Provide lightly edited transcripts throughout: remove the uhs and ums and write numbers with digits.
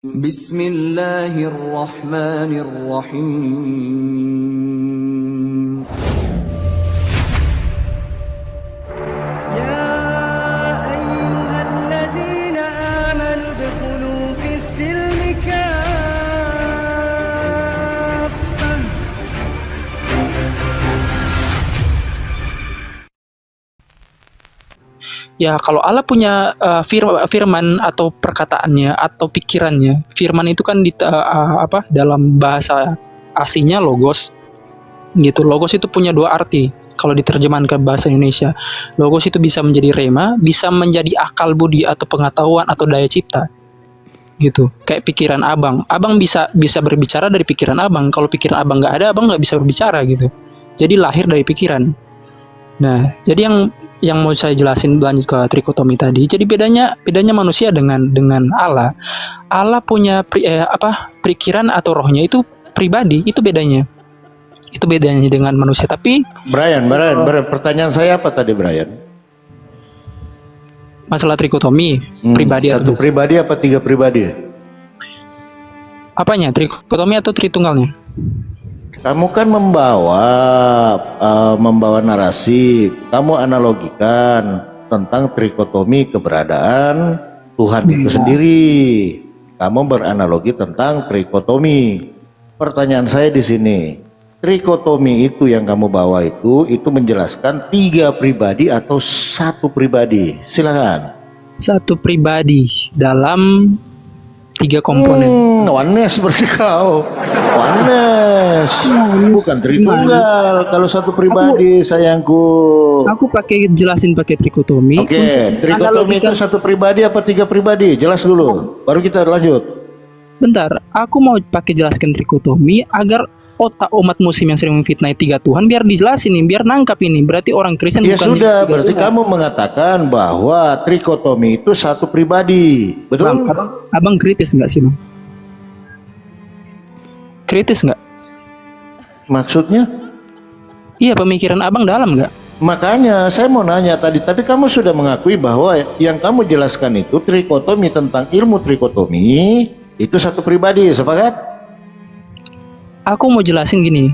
Bismillahirrahmanirrahim. يا أيها الذين آمنوا ادخلوا في السلم كافة. Ya, kalau Allah punya firman atau perkataannya atau pikirannya, firman itu kan dalam bahasa aslinya logos, gitu. Logos itu punya dua arti. Kalau diterjemahkan ke bahasa Indonesia, logos itu bisa menjadi rema, bisa menjadi akal budi atau pengetahuan atau daya cipta, gitu. Kayak pikiran abang, abang bisa berbicara dari pikiran abang. Kalau pikiran abang nggak ada, abang nggak bisa berbicara, gitu. Jadi lahir dari pikiran. Nah, jadi yang mau saya jelasin lanjut ke trikotomi tadi. Jadi bedanya manusia dengan Allah. Allah punya pikiran atau rohnya itu pribadi, itu bedanya. Itu bedanya dengan manusia. Tapi Brian, pertanyaan saya apa tadi, Brian? masalah trikotomi pribadi Satu pribadi apa tiga pribadi? apanya? Trikotomi atau tritunggalnya? Kamu kan membawa narasi, kamu analogikan tentang trikotomi keberadaan Tuhan itu sendiri. Kamu beranalogi tentang trikotomi. Pertanyaan saya di sini, trikotomi itu yang kamu bawa itu menjelaskan tiga pribadi atau satu pribadi? Silakan. Satu pribadi dalam tiga komponen. Oneness berarti kau. Oneness. Bukan tritunggal. Kalau satu pribadi, sayangku. Aku jelasin pakai trikotomi. Oke, trikotomi itu satu pribadi apa tiga pribadi? Jelas dulu. Baru kita lanjut. Bentar, aku mau pakai jelaskan trikotomi agar otak umat muslim yang sering memfitnah tiga Tuhan biar dijelasin nih, biar nangkap ini. Berarti orang Kristen Ya bukan sudah, berarti kamu mengatakan bahwa trikotomi itu satu pribadi. Betul? Abang kritis nggak sih, Bang? Kritis nggak? Maksudnya? Iya, pemikiran abang dalam nggak? Makanya saya mau nanya tadi, tapi kamu sudah mengakui bahwa yang kamu jelaskan itu trikotomi, tentang ilmu trikotomi itu satu pribadi, sepakat? Aku mau jelasin gini.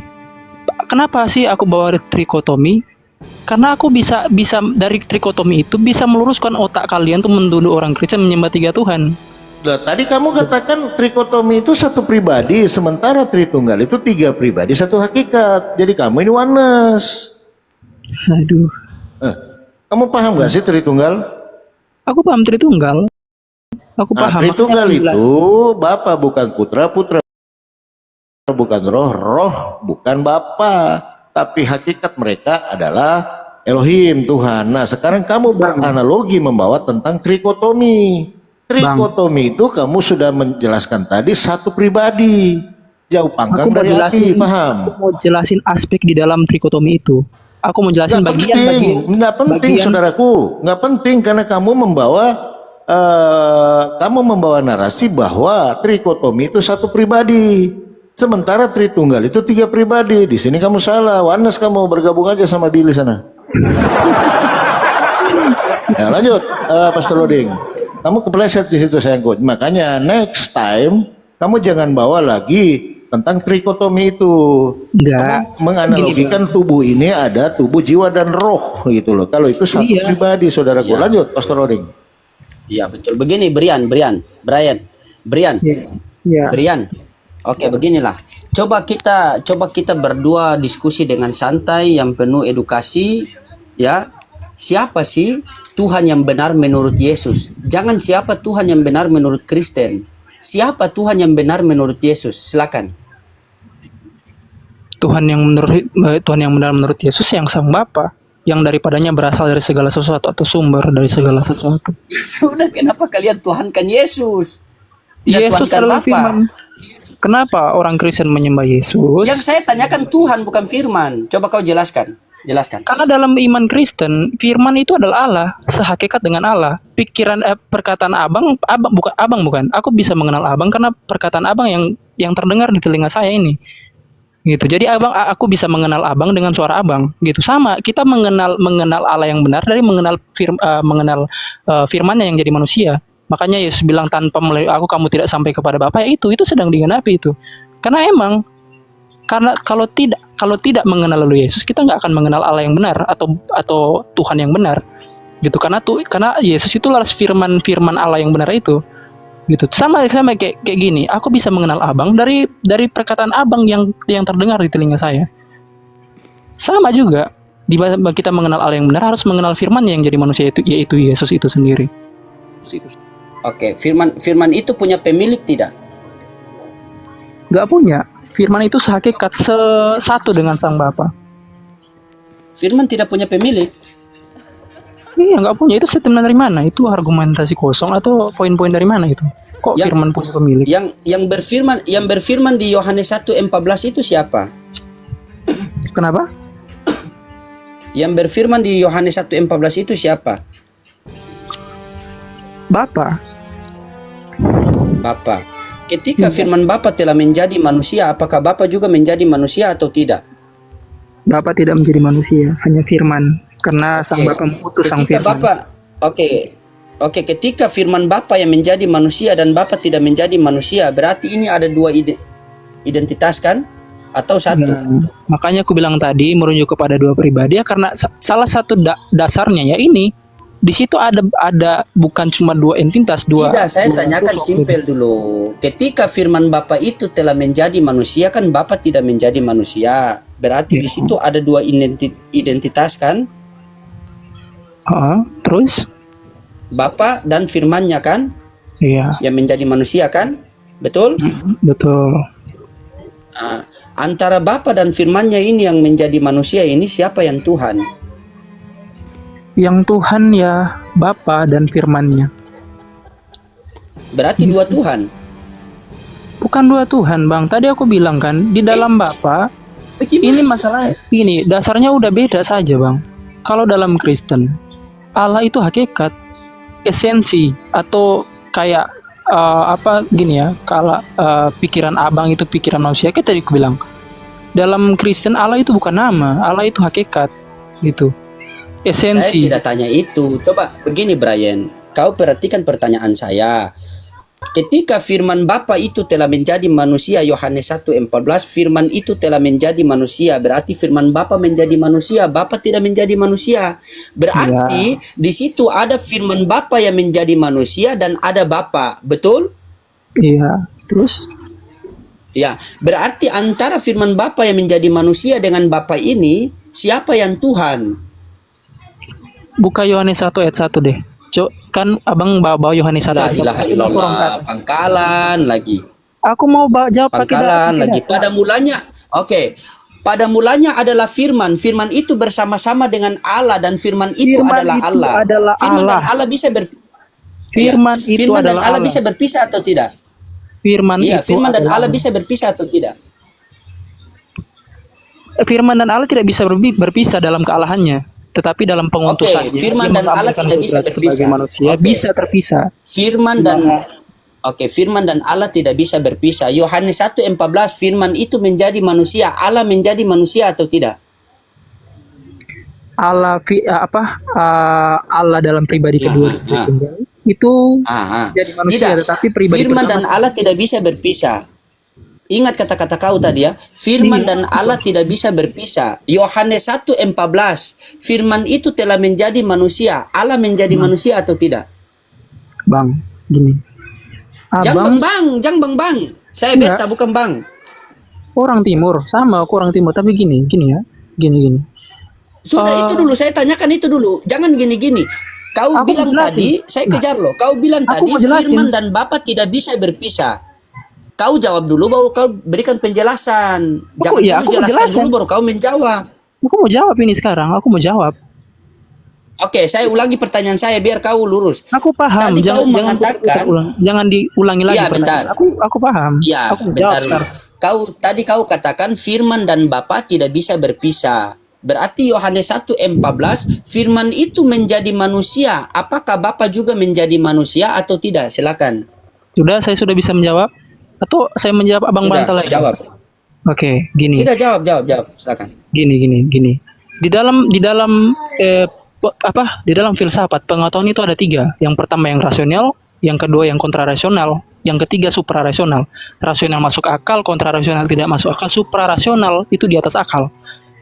Kenapa sih aku bawa trikotomi? Karena aku bisa dari trikotomi itu bisa meluruskan otak kalian tuh menuduh orang Kristen menyembah tiga Tuhan. Nah, tadi kamu katakan trikotomi itu satu pribadi, sementara tritunggal itu tiga pribadi satu hakikat. Jadi kamu ini oneness. Aduh. Kamu paham gak sih tritunggal? Aku paham tritunggal. Aku paham. Tritunggal itu Bapa bukan Putra, Putra bukan Roh, Roh bukan Bapa, tapi hakikat mereka adalah Elohim, Tuhan. Nah, sekarang kamu beranalogi membawa tentang trikotomi. Trikotomi itu kamu sudah menjelaskan tadi satu pribadi, jauh panggang dari hati, paham? Aku mau jelasin aspek di dalam trikotomi itu. Aku mau jelasin bagian-bagian. Nggak penting, saudaraku, nggak penting karena kamu membawa narasi bahwa trikotomi itu satu pribadi, sementara tritunggal itu tiga pribadi. Di sini kamu salah. Oneness, kamu bergabung aja sama Billy sana. Ya, lanjut, Pastor Loding. Kamu kepleset di situ, sayangku. Makanya next time kamu jangan bawa lagi tentang trikotomi itu. Enggak. Kamu menganalogikan tubuh ini ada tubuh, jiwa dan roh gitu loh. Kalau itu satu pribadi, saudaraku. Iya. Lanjut, Pastor Loding. Iya betul. Begini, Brian. Iya. Brian. Oke, beginilah. Coba kita berdua diskusi dengan santai yang penuh edukasi, ya. Siapa sih Tuhan yang benar menurut Yesus? Jangan siapa Tuhan yang benar menurut Kristen. Siapa Tuhan yang benar menurut Yesus? Silakan. Tuhan yang benar menurut Yesus yang Sang Bapa, yang daripadanya berasal dari segala sesuatu atau sumber dari segala sesuatu. Sudah, kenapa kalian tuhankan Yesus? Tidak Yesus tuhankan adalah Bapa. firman. Kenapa orang Kristen menyembah Yesus? Yang saya tanyakan Tuhan bukan firman. Coba kau jelaskan. Karena dalam iman Kristen, firman itu adalah Allah, sehakikat dengan Allah. Perkataan abang bukan. Aku bisa mengenal abang karena perkataan abang yang terdengar di telinga saya ini. Gitu. Jadi aku bisa mengenal abang dengan suara abang. Gitu. Sama, kita mengenal Allah yang benar dari mengenal firman-Nya yang jadi manusia. Makanya Yesus bilang tanpa melalui aku kamu tidak sampai kepada Bapa, ya itu sedang digenapi itu. Karena emang kalau tidak mengenal lalu Yesus, kita nggak akan mengenal Allah yang benar atau Tuhan yang benar gitu. Karena Yesus itu laras firman Allah yang benar itu gitu. Sama kayak gini, aku bisa mengenal Abang dari perkataan Abang yang terdengar di telinga saya. Sama juga di kita mengenal Allah yang benar, harus mengenal firman yang jadi manusia yaitu Yesus itu sendiri. Oke, firman itu punya pemilik tidak? Nggak punya. Firman itu sehakikat satu dengan Sang Bapa. Firman tidak punya pemilik. Iya, nggak punya. Itu statement dari mana? Itu argumentasi kosong atau poin-poin dari mana itu? Kok firman punya pemilik? Yang berfirman di Yohanes 1:14 itu siapa? Kenapa? Yang berfirman di Yohanes 1:14 itu siapa? Bapa. Bapa. Ketika firman Bapa telah menjadi manusia, apakah Bapa juga menjadi manusia atau tidak? Bapa tidak menjadi manusia, hanya firman. Karena Sang Bapa mengutus Sang Firman. Oke, ketika firman Bapa yang menjadi manusia dan Bapa tidak menjadi manusia, berarti ini ada dua identitas kan? Atau satu? Nah, makanya aku bilang tadi merujuk kepada dua pribadi ya, karena salah satu dasarnya ya ini. Di situ ada bukan cuma dua entitas, Tidak, saya tanyakan simpel dulu. Ketika firman Bapa itu telah menjadi manusia, kan Bapa tidak menjadi manusia. Berarti di situ ada dua identitas kan? Terus? Bapa dan firman-Nya kan? Iya. Yang menjadi manusia kan? Betul? Betul. Antara Bapa dan firman-Nya ini yang menjadi manusia ini, siapa yang Tuhan? Yang Tuhan ya Bapa dan firman-Nya. Berarti dua Tuhan? Bukan dua Tuhan, Bang. Tadi aku bilang kan, di dalam Bapa, ini masalah ini, dasarnya udah beda saja, Bang. Kalau dalam Kristen, Allah itu hakikat, esensi, atau kayak gini ya, kalau pikiran Abang itu pikiran manusia, kayak tadi aku bilang. Dalam Kristen, Allah itu bukan nama, Allah itu hakikat, gitu. Esensi. Saya tidak tanya itu. Coba begini Brian, kau perhatikan pertanyaan saya. Ketika firman Bapa itu telah menjadi manusia, Yohanes 1:14, firman itu telah menjadi manusia, berarti firman Bapa menjadi manusia, Bapa tidak menjadi manusia. Berarti di situ ada firman Bapa yang menjadi manusia dan ada Bapa, betul? Iya, terus? Ya, berarti antara firman Bapa yang menjadi manusia dengan Bapa ini, siapa yang Tuhan? Buka Yohanes 1 ayat 1 deh. Kan Abang bawa Yohanes 1 La ayat 1. ilaha illallah, pangkalan lagi. Aku mau jawab Pangkalan lagi. Pada mulanya, pada mulanya adalah firman. Firman itu bersama-sama dengan Allah dan firman itu adalah Allah. Firman dan Allah bisa Firman itu firman dan adalah Allah bisa berpisah atau tidak? Firman Iya, itu firman dan Allah bisa berpisah atau tidak? Firman dan Allah tidak bisa berpisah dalam kealahannya. Tetapi dalam pengutusannya, firman dan Allah tidak bisa berpisah. Manusia bisa terpisah. Firman dan Allah tidak bisa berpisah. Yohanes 1:14, firman itu menjadi manusia, Allah menjadi manusia atau tidak? Allah Allah dalam pribadi kedua itu jadi manusia, tidak. Tetapi pribadi firman dan Allah tidak bisa berpisah. Ingat kata-kata kau tadi ya, firman dan Allah tidak bisa berpisah. Yohanes 1:14, firman itu telah menjadi manusia, Allah menjadi manusia atau tidak? Bang, gini. Jangan bang. Saya beta bukan bang. Orang timur, sama aku orang timur, tapi gini ya. Gini. Sudah itu dulu, saya tanyakan itu dulu. Jangan gini-gini. Kau bilang tadi, saya kejar loh. Kau bilang tadi firman dan Bapa tidak bisa berpisah. Kau jawab dulu baru kau berikan penjelasan. Jangan dulu jelaskan dulu baru kau menjawab. Aku mau jawab ini sekarang. Aku mau jawab. Oke, saya ulangi pertanyaan saya biar kau lurus. Aku paham. Tadi kau mengatakan jangan diulangi lagi. Iya, bentar. Aku paham. Iya, bentar. Tadi kau katakan firman dan Bapa tidak bisa berpisah. Berarti Yohanes 1:14, firman itu menjadi manusia. Apakah Bapa juga menjadi manusia atau tidak? Silakan. Saya sudah bisa menjawab. Atau saya menjawab Abang Bantal lagi? Jawab. Oke, gini. Tidak, jawab. Silakan. Gini. Di dalam filsafat pengetahuan itu ada 3. Yang pertama yang rasional, yang kedua yang kontrarasional, yang ketiga suprarasional. Rasional masuk akal, kontrarasional tidak masuk akal, suprarasional itu di atas akal.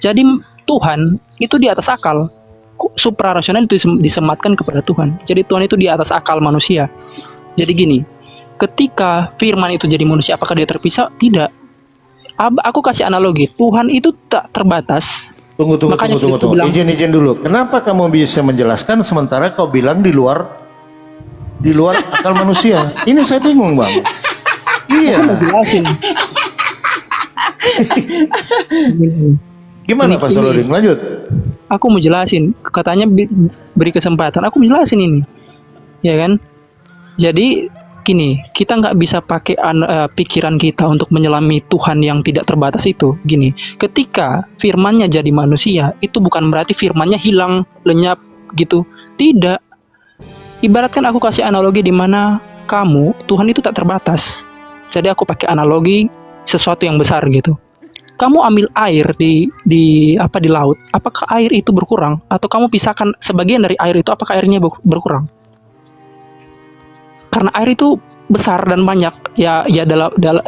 Jadi Tuhan itu di atas akal, suprarasional itu disematkan kepada Tuhan. Jadi Tuhan itu di atas akal manusia. Jadi gini, ketika firman itu jadi manusia, apakah dia terpisah? Tidak. Aku kasih analogi, Tuhan itu tak terbatas. Tunggu. Izin dulu. Kenapa kamu bisa menjelaskan sementara kau bilang di luar akal manusia? Ini saya bingung, Bang. Iya. Aku mau jelasin. Gimana Pak Soloding? Lanjut. Aku mau jelasin. Katanya beri kesempatan. Aku mau jelasin ini. Ya kan? Jadi gini, kita nggak bisa pakai pikiran kita untuk menyelami Tuhan yang tidak terbatas itu. Gini, ketika firman-Nya jadi manusia, itu bukan berarti firman-Nya hilang, lenyap gitu. Tidak. Ibaratkan aku kasih analogi di mana Tuhan itu tak terbatas. Jadi aku pakai analogi sesuatu yang besar gitu. Kamu ambil air di laut, apakah air itu berkurang? Atau kamu pisahkan sebagian dari air itu, apakah airnya berkurang? Karena air itu besar dan banyak, ya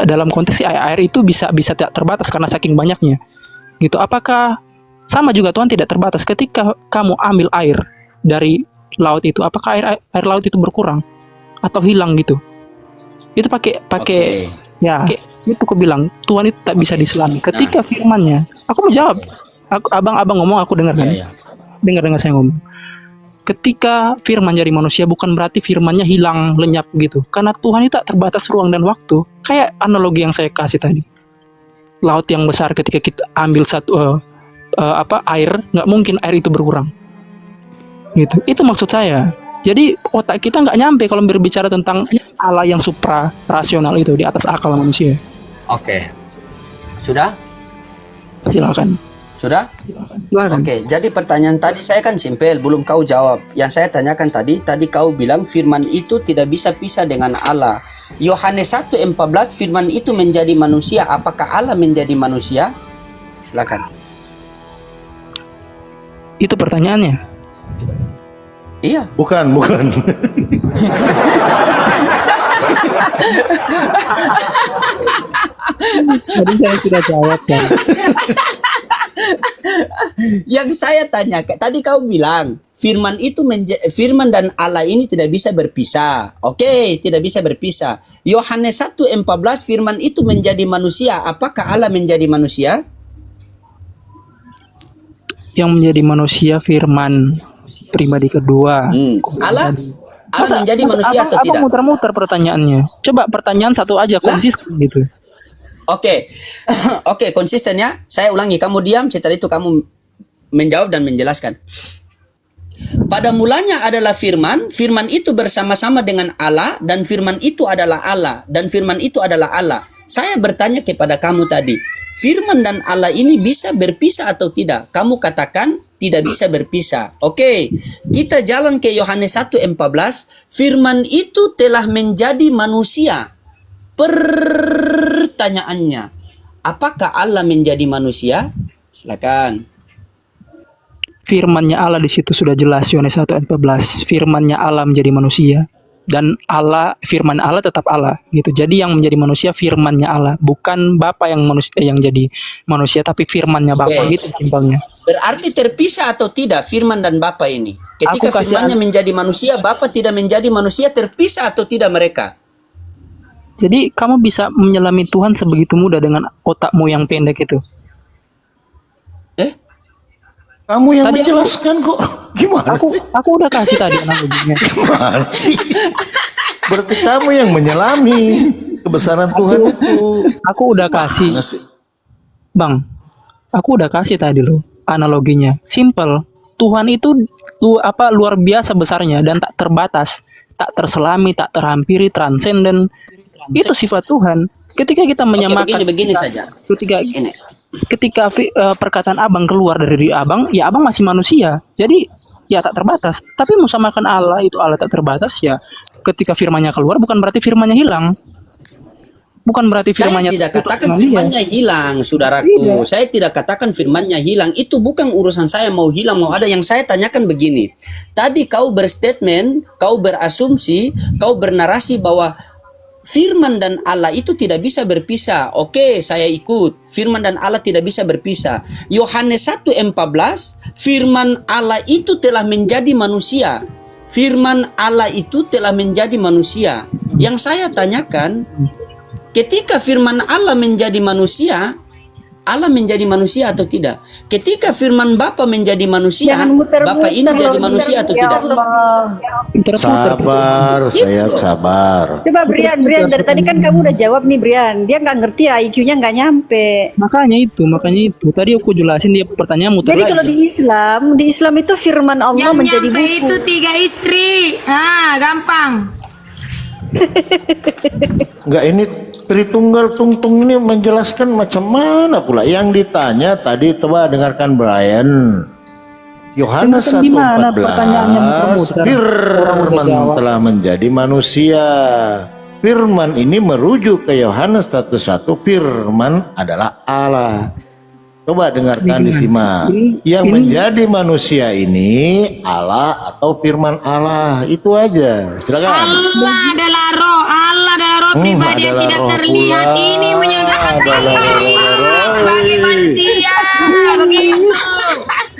dalam konteks air itu bisa tidak terbatas karena saking banyaknya. Gitu. Apakah sama juga Tuhan tidak terbatas? Ketika kamu ambil air dari laut itu, apakah air laut itu berkurang atau hilang gitu? Itu pakai ya. Itu aku bilang Tuhan itu tak bisa diselami. Ketika firman-Nya, aku mau jawab. Abang ngomong, aku dengar kan? Dengar saya ngomong. Ketika firman jadi manusia, bukan berarti firman-Nya hilang, lenyap gitu. Karena Tuhan itu tak terbatas ruang dan waktu. Kayak analogi yang saya kasih tadi. Laut yang besar, ketika kita ambil satu air, nggak mungkin air itu berkurang. Gitu. Itu maksud saya. Jadi otak kita nggak nyampe kalau berbicara tentang Allah yang supra rasional itu di atas akal manusia. Oke. Sudah? Silakan. Sudah? Silakan. Oke, jadi pertanyaan tadi saya kan simpel, belum kau jawab. Yang saya tanyakan tadi kau bilang firman itu tidak bisa pisah dengan Allah. Yohanes 1:14 firman itu menjadi manusia. Apakah Allah menjadi manusia? Silakan. Itu pertanyaannya. Iya. Bukan. Tadi saya sudah jawab kan. Yang saya tanya, tadi kau bilang firman dan Allah ini tidak bisa berpisah. Oke, tidak bisa berpisah. Yohanes 1:14 firman itu menjadi manusia. Apakah Allah menjadi manusia? Yang menjadi manusia firman pribadi kedua. Allah menjadi manusia atau tidak? Abang muter-muter pertanyaannya. Coba pertanyaan satu aja konsisten gitu. Oke, konsisten ya. Saya ulangi, kamu diam, setelah itu kamu menjawab dan menjelaskan. Pada mulanya adalah firman itu bersama-sama dengan Allah, dan firman itu adalah Allah, dan firman itu adalah Allah. Saya bertanya kepada kamu tadi, firman dan Allah ini bisa berpisah atau tidak? Kamu katakan tidak bisa berpisah. Oke, kita jalan ke Yohanes 1:14, firman itu telah menjadi manusia. Pertanyaannya, apakah Allah menjadi manusia? Silakan. Firman-Nya Allah di situ sudah jelas, Yohanes 1:14. Firman-Nya Allah menjadi manusia, dan firman Allah tetap Allah gitu. Jadi yang menjadi manusia firman-Nya Allah, bukan Bapa yang jadi manusia, tapi firman-Nya Bapa gitu simpelnya. Berarti terpisah atau tidak firman dan Bapa ini? Ketika firman-Nya menjadi manusia, Bapa tidak menjadi manusia, terpisah atau tidak mereka? Jadi kamu bisa menyelami Tuhan sebegitu mudah dengan otakmu yang pendek itu. Kamu yang menjelaskan kok. Gimana? Aku udah kasih tadi analoginya. Gimana sih? Berarti kamu yang menyelami kebesaran Tuhan itu. Aku udah kasih. Bang, aku udah kasih tadi loh analoginya. Simple. Tuhan itu luar biasa besarnya dan tak terbatas, tak terselami, tak terhampiri, transenden. Itu sifat Tuhan. Ketika kita menyamakan begini saja. Ketika perkataan abang keluar dari diri abang, ya abang masih manusia. Jadi ya tak terbatas. Tapi musamakan Allah, itu Allah tak terbatas ya. Ketika firman-Nya keluar bukan berarti firman-Nya hilang. bukan berarti Saya firmannya tidak tertutup katakan dengan dia. firmannya hilang, saudaraku. Saya tidak katakan firmannya hilang. Itu bukan urusan saya mau hilang, mau ada. Yang saya tanyakan begini. Tadi kau berstatement, kau berasumsi, kau bernarasi bahwa firman dan Allah itu tidak bisa berpisah. Oke, saya ikut. Firman dan Allah tidak bisa berpisah. Yohanes 1:14, firman Allah itu telah menjadi manusia. Firman Allah itu telah menjadi manusia. Yang saya tanyakan, ketika firman Allah menjadi manusia, Allah menjadi manusia atau tidak? Ketika firman Bapa menjadi manusia, Jangan muter-muter Bapa ini jadi loh, manusia atau ya tidak? Allah. Sabar, saya sabar. Coba Brian, dari tadi kan kamu udah jawab nih Brian. Dia nggak ngerti ya, IQ-nya nggak nyampe. Makanya itu. Tadi aku jelasin dia pertanyaan muter Jadi lagi. kalau di Islam itu firman Allah Yang menjadi nyampe buku. itu 3 istri. Ah, gampang. Enggak, ini Tritunggal Tungtung ini menjelaskan macam mana pula. Yang ditanya tadi, coba dengarkan Brian. Yohanes Dengarkan di mana pertanyaannya 1:14, muter-muter. Orang udah Firman jawab. telah menjadi manusia. Firman ini merujuk ke Yohanes 1:1. Firman adalah Allah. Coba dengarkan, disimak. Yang menjadi manusia ini Allah atau firman Allah, itu aja. Silakan. Allah adalah roh. Allah adalah roh pribadi yang adalah tidak roh terlihat. pula. Ini menyatakan Adalah diri roh. sebagai manusia. Begitu.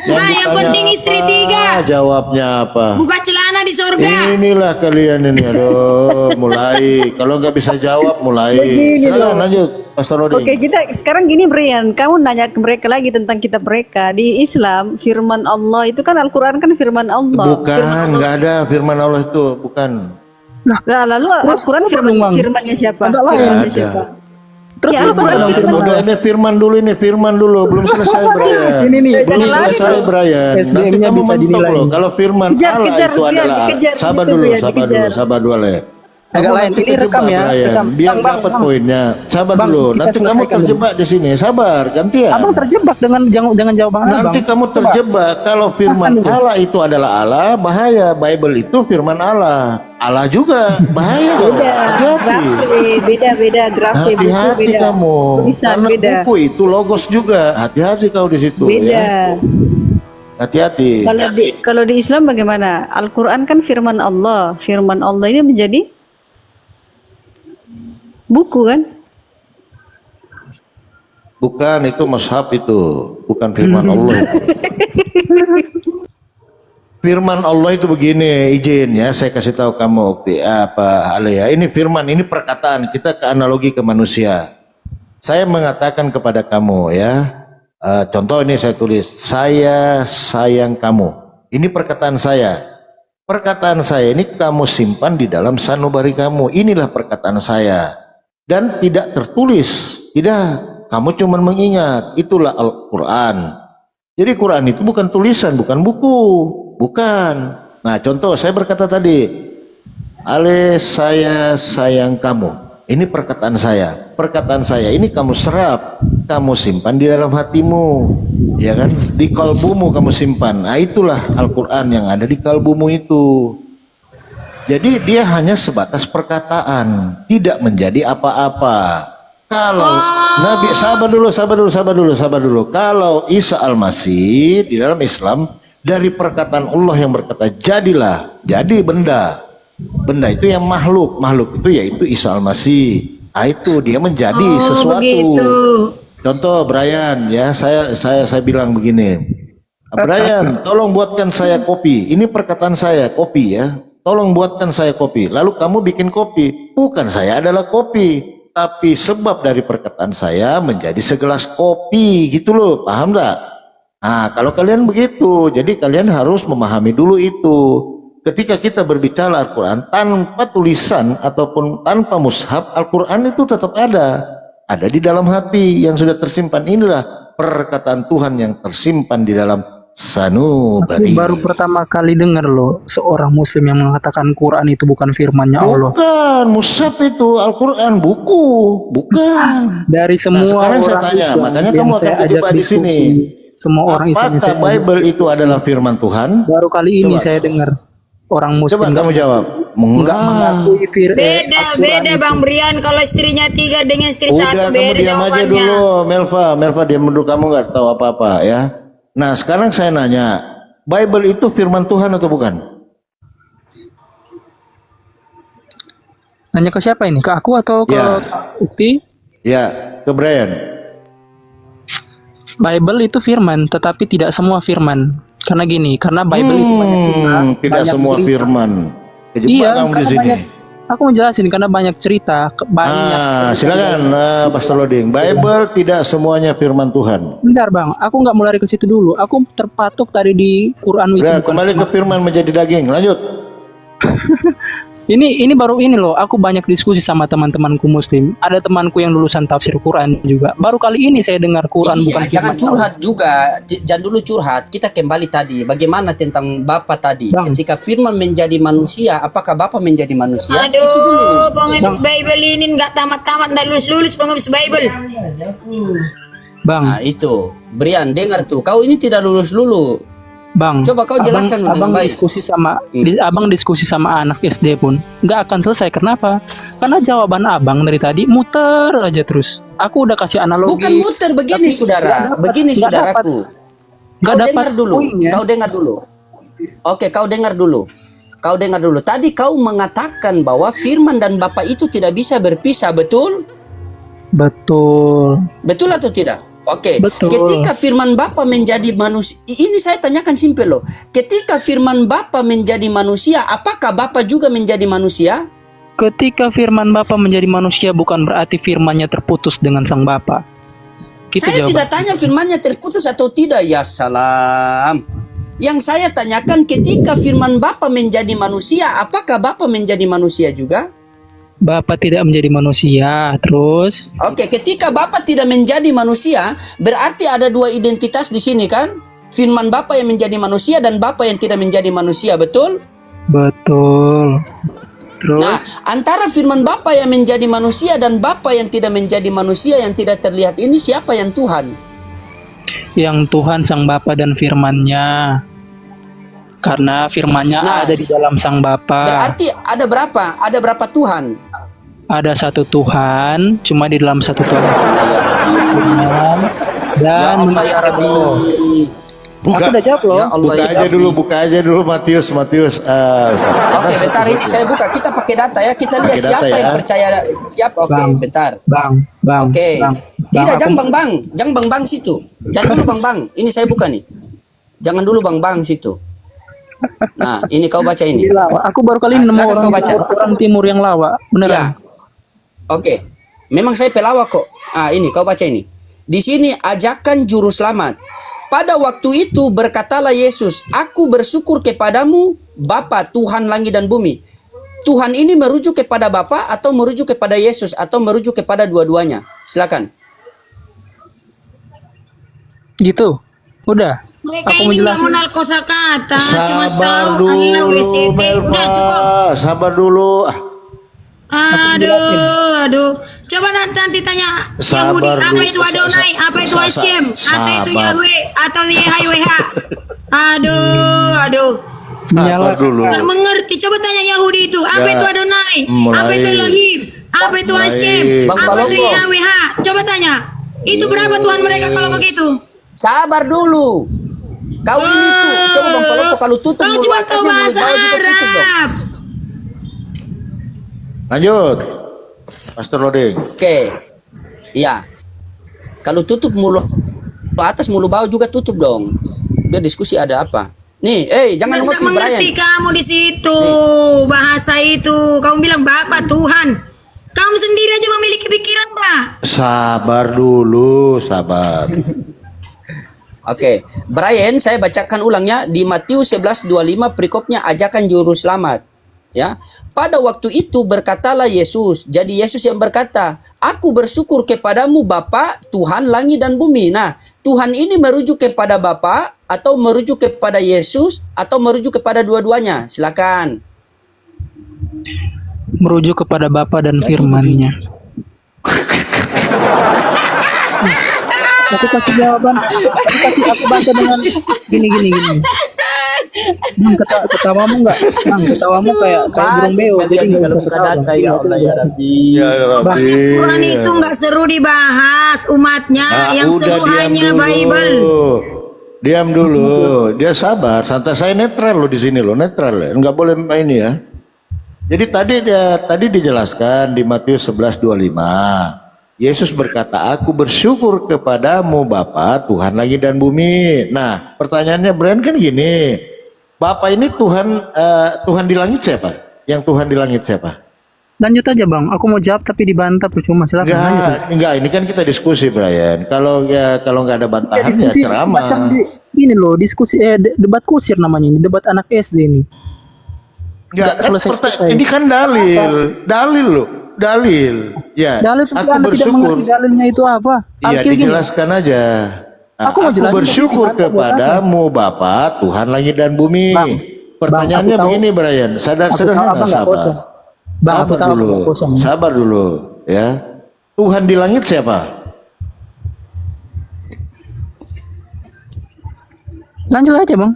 Nah, yang ditanya penting istri apa? 3. Jawabnya apa? Buka celana di surga. Inilah kalian ini, aduh, mulai. Kalau nggak bisa jawab, mulai. Begini Silakan loh. lanjut, Pastor Rodi. Oke, kita sekarang gini Brian, kamu nanya ke mereka lagi tentang kitab mereka. Di Islam, firman Allah itu kan Al-Quran kan firman Allah. Bukan, nggak ada firman Allah itu, bukan. Nah, lalu Al-Quran firmannya siapa? Ada lain. Firmannya Ada. siapa? Terus Ya, apa Al-Quran dong firman firman? Udah, ini firman dulu, belum selesai Brian. Ini nih, Belum Jangan lari selesai dong. Brian. Nanti SDM-nya kamu bisa mentok dinilai. loh. Kalau firman Kejar, Allah kejar, itu Brian, adalah dikejar di sabar situ, dulu, Brian, sabar dikejar. dulu, sabar dulu, Le. Agak Kamu lain. nanti Ini rekam terjebak, ya, Brian. rekam. Biar Bang, dapat Bang. poinnya. Sabar Bang, dulu. kita Nanti kamu selesaikan dulu. terjebak di sini. Sabar, gantian. Abang terjebak dengan jawaban abang. Nanti kamu terjebak. Kalau firman Tahan dulu. Allah itu adalah Allah, bahaya. Bible itu firman Allah. Allah juga bahaya. Hati-hati. Beda grafik buku Hati-hati beda. kamu. Tulisan Karena beda. buku itu logos juga. Hati-hati kau di situ Beda. ya. Hati-hati. Kalau di Islam bagaimana? Al-Quran kan firman Allah. Firman Allah ini menjadi buku kan? Bukan, itu mushaf itu. Bukan firman Allah. Firman Allah itu begini, izin ya, saya kasih tahu kamu Ukti, apa Ale ya. Ini firman, ini perkataan, kita ke analogi ke manusia. Saya mengatakan kepada kamu ya, contoh ini saya tulis, saya sayang kamu. Ini perkataan saya. Perkataan saya ini kamu simpan di dalam sanubari kamu. Inilah perkataan saya. Dan tidak tertulis, tidak. Kamu cuma mengingat, itulah Al-Quran. Jadi Quran itu bukan tulisan, bukan buku. Bukan. Nah, contoh saya berkata tadi, Ale saya sayang kamu. Ini perkataan saya. Perkataan saya ini kamu serap, kamu simpan di dalam hatimu, ya kan? Di kalbumu kamu simpan. Nah, itulah Al-Quran yang ada di kalbumu itu. Jadi dia hanya sebatas perkataan, tidak menjadi apa-apa. Kalau Nabi, sabar dulu. Kalau Isa Al-Masih di dalam Islam, dari perkataan Allah yang berkata jadilah, jadi benda. Benda itu yang makhluk itu yaitu Isa Al-Masih. Ah, itu dia menjadi sesuatu. Begitu. Contoh Brian ya, saya bilang begini. Brian, tolong buatkan saya kopi. Ini perkataan saya, kopi ya. Tolong buatkan saya kopi. Lalu kamu bikin kopi. Bukan saya adalah kopi, tapi sebab dari perkataan saya menjadi segelas kopi gitu loh. Paham tak? Nah, kalau kalian begitu, jadi kalian harus memahami dulu itu. Ketika kita berbicara Al-Quran tanpa tulisan ataupun tanpa mushaf, Al-Quran itu tetap ada di dalam hati yang sudah tersimpan. Inilah perkataan Tuhan yang tersimpan di dalam sanubari. Baru pertama kali dengar loh seorang muslim yang mengatakan Quran itu bukan firmannya Allah. Bukan, mushaf itu Al-Quran, buku, bukan. Dari semua sekarang saya orang tanya, itu makanya yang kamu akan saya ajak terjebak di sini. diskusi, semua orang Islam yang Apakah saya Bible itu adalah firman Tuhan? baru kali ini Coba. saya dengar orang muslim. Coba kamu jawab. nggak mengakui Beda Bang Brian, kalau istrinya 3 dengan istri Udah, 1 kamu beda diam aja jawabannya. dulu, Melva diam dulu, kamu nggak tahu apa-apa ya. Nah, sekarang saya nanya, Bible itu firman Tuhan atau bukan? Nanya ke siapa ini? Ke aku atau ke Ya. Ukti? Ya, ke Brian. Bible itu firman, tetapi tidak semua firman. Karena gini, karena Bible itu banyak kisah, Tidak banyak semua cerita. firman. Kejebak Iya, kamu di karena sini. aku mau jelasin karena banyak cerita, banyak. Silakan, Pastor Loding. Bible tidak semuanya firman Tuhan. Bentar bang, aku nggak mau lari ke situ dulu. Aku terpatuk tadi di Quran itu. Udah, kembali ke firman menjadi daging. Lanjut. Ini baru ini loh. Aku banyak diskusi sama teman-temanku Muslim. Ada temanku yang lulusan tafsir Quran juga. Baru kali ini saya dengar Quran Iya, bukan jangan firman curhat juga. Jangan dulu curhat. Kita kembali tadi. Bagaimana tentang Bapa tadi? Bang. Ketika firman menjadi manusia, apakah Bapa menjadi manusia? Isi dulu. Aduh, pengemis Bible ini nggak tamat-tamat, nggak lulus-lulus pengemis Bible. Bang, Nah, itu. Brian, dengar tuh. Kau ini tidak lulus dulu. bang. Coba kau jelaskan abang dengan baik. diskusi sama abang diskusi sama anak SD pun nggak akan selesai. Kenapa? Karena jawaban abang dari tadi muter aja terus. Aku udah kasih analogi. Bukan muter begini, tapi saudara. nggak dapat, Begini, nggak saudaraku. Nggak Kau dapat dengar dulu. poinnya. Kau dengar dulu. Oke, kau dengar dulu. Kau dengar dulu. Tadi kau mengatakan bahwa firman dan Bapa itu tidak bisa berpisah, betul? Betul. Betul atau tidak? Oke. Betul. Ketika firman Bapa menjadi manusia, ini saya tanyakan simpel loh. Ketika firman Bapa menjadi manusia, apakah Bapa juga menjadi manusia? Ketika firman Bapa menjadi manusia bukan berarti firmannya terputus dengan sang Bapa. Gitu Saya jawaban. tidak tanya firmannya terputus atau tidak. Ya salam. Yang saya tanyakan, ketika firman Bapa menjadi manusia, apakah Bapa menjadi manusia juga? Bapa tidak menjadi manusia. Terus Oke, ketika Bapa tidak menjadi manusia, berarti ada 2 identitas di sini kan? Firman Bapa yang menjadi manusia dan Bapa yang tidak menjadi manusia, betul? betul. Terus Nah, antara firman Bapa yang menjadi manusia dan Bapa yang tidak menjadi manusia yang tidak terlihat ini, siapa yang Tuhan? yang Tuhan sang Bapa dan firman-Nya. Karena firman-Nya Nah, ada di dalam sang Bapa. Berarti ada berapa? Ada berapa Tuhan? Ada satu Tuhan, cuma di dalam satu Tuhan. Firman Ya dan Allah ya Rabbi. Aku udah jawab loh. Ya Allah Buka ya aja Rabbi. dulu, buka aja dulu Matius. Oke, bentar ini saya buka. Kita pakai data ya. Kita lihat Pakai data siapa ya. yang percaya siapa. Oke, Bang. bentar. Bang. Oke. Bang. Tidak, aku- jangan bang. Jangan bang situ. Jangan dulu bang. Ini saya buka nih. Jangan dulu bang situ. Nah, ini kau baca ini. Gila, aku baru kali ini Nah, nemu silakan orang, kau baca. orang timur yang lawa. Beneran. Ya. Oke. Memang saya pelawak kok. Ah, ini kau baca ini. Di sini ajakan juru selamat. Pada waktu itu berkatalah Yesus, "Aku bersyukur kepadamu, Bapa Tuhan langit dan bumi." Tuhan ini merujuk kepada Bapa atau merujuk kepada Yesus atau merujuk kepada dua-duanya? Silakan. Gitu. Udah. Mereka Aku ini nggak menjelaskan. mengenal kosakata, cuma Sabar tahu Allah dulu, WCT. Udah cukup. Melva. Sabar dulu. Aduh. Coba nanti tanya Yahudi, Sabar apa dulu. itu Adonai, apa itu Hashem, apa itu Sabar. Yahweh, atau YHWH. Aduh. Sabar dulu. Nggak mengerti. Coba tanya Yahudi itu, apa Ya, itu Adonai, mulai. apa itu Elohim, apa itu Mulai. Hashem, Bang apa itu Palombo. YHWH. Coba tanya. Itu berapa Tuhan mereka kalau begitu? Sabar dulu. Kau ini tuh, coba Bang Palombo kalau tutup Kau mulut cuma tahu atasnya, mulut bahasa bawah juga tutup dong. Arab. Lanjut. Pastor Loding. Oke. Iya. Kalau tutup mulut atas, mulut bawah juga tutup dong. Biar diskusi ada apa. Nih, jangan Nggak ngopi mengerti Brian. kamu di situ bahasa itu. Kamu bilang Bapak Tuhan. Kamu sendiri aja memiliki pikiran, Pak. Sabar dulu, sabar. Oke. Brian, saya bacakan ulangnya di Matius 11:25 perikopnya ajakan juru selamat. Ya. Pada waktu itu berkatalah Yesus. Jadi Yesus yang berkata, "Aku bersyukur kepadamu Bapa, Tuhan langit dan bumi." Nah, Tuhan ini merujuk kepada Bapa atau merujuk kepada Yesus atau merujuk kepada dua-duanya? Silakan. Merujuk kepada Bapa dan firman-Nya. Aku kasih jawaban. Aku bantu dengan gini. Ketawamu enggak? Bang, ketawamu kayak burung beo. Jadi enggak kalau usah bukan ketawa. ada ya Allah ya Rabbi. Ya Rabbi. Quran itu nggak seru dibahas umatnya, yang udah seru diam hanya dulu. Bible. Diam dulu. Dia sabar, santai. Saya netral loh di sini loh, netral ya. Enggak boleh ini ya. Jadi tadi dijelaskan di Matius 11:25. Yesus berkata, "Aku bersyukur kepadamu Bapa, Tuhan langit dan bumi." Nah, pertanyaannya Brian kan gini. Bapa ini Tuhan di langit siapa? Yang Tuhan di langit siapa? Lanjut aja Bang, aku mau jawab tapi dibantah percuma. Silakan lanjut. Enggak, ini kan kita diskusi Brian. Kalau nggak ada bantahan ya Diskusi ceramah. macam ini loh, diskusi debat kusir namanya ini, debat anak SD ini. Enggak, Nggak selesai. ini kan dalil loh, dalil. Ya, Dalil tapi aku Anda tidak bersyukur. mengerti dalilnya itu apa. Iya, Alkil gini, dijelaskan aja. Nah, Aku mau aku jelasin, bersyukur tapi dibantah kepadamu Bapa, Tuhan langit dan bumi. Bang, Pertanyaannya Bang, aku tahu- begini Brian, aku tahu sederhana, Abang nggak sabar. kosong. Bang, aku Sabar tahu dulu, Abang nggak kosong. sabar dulu, ya. Tuhan di langit siapa? Lanjut aja Bang.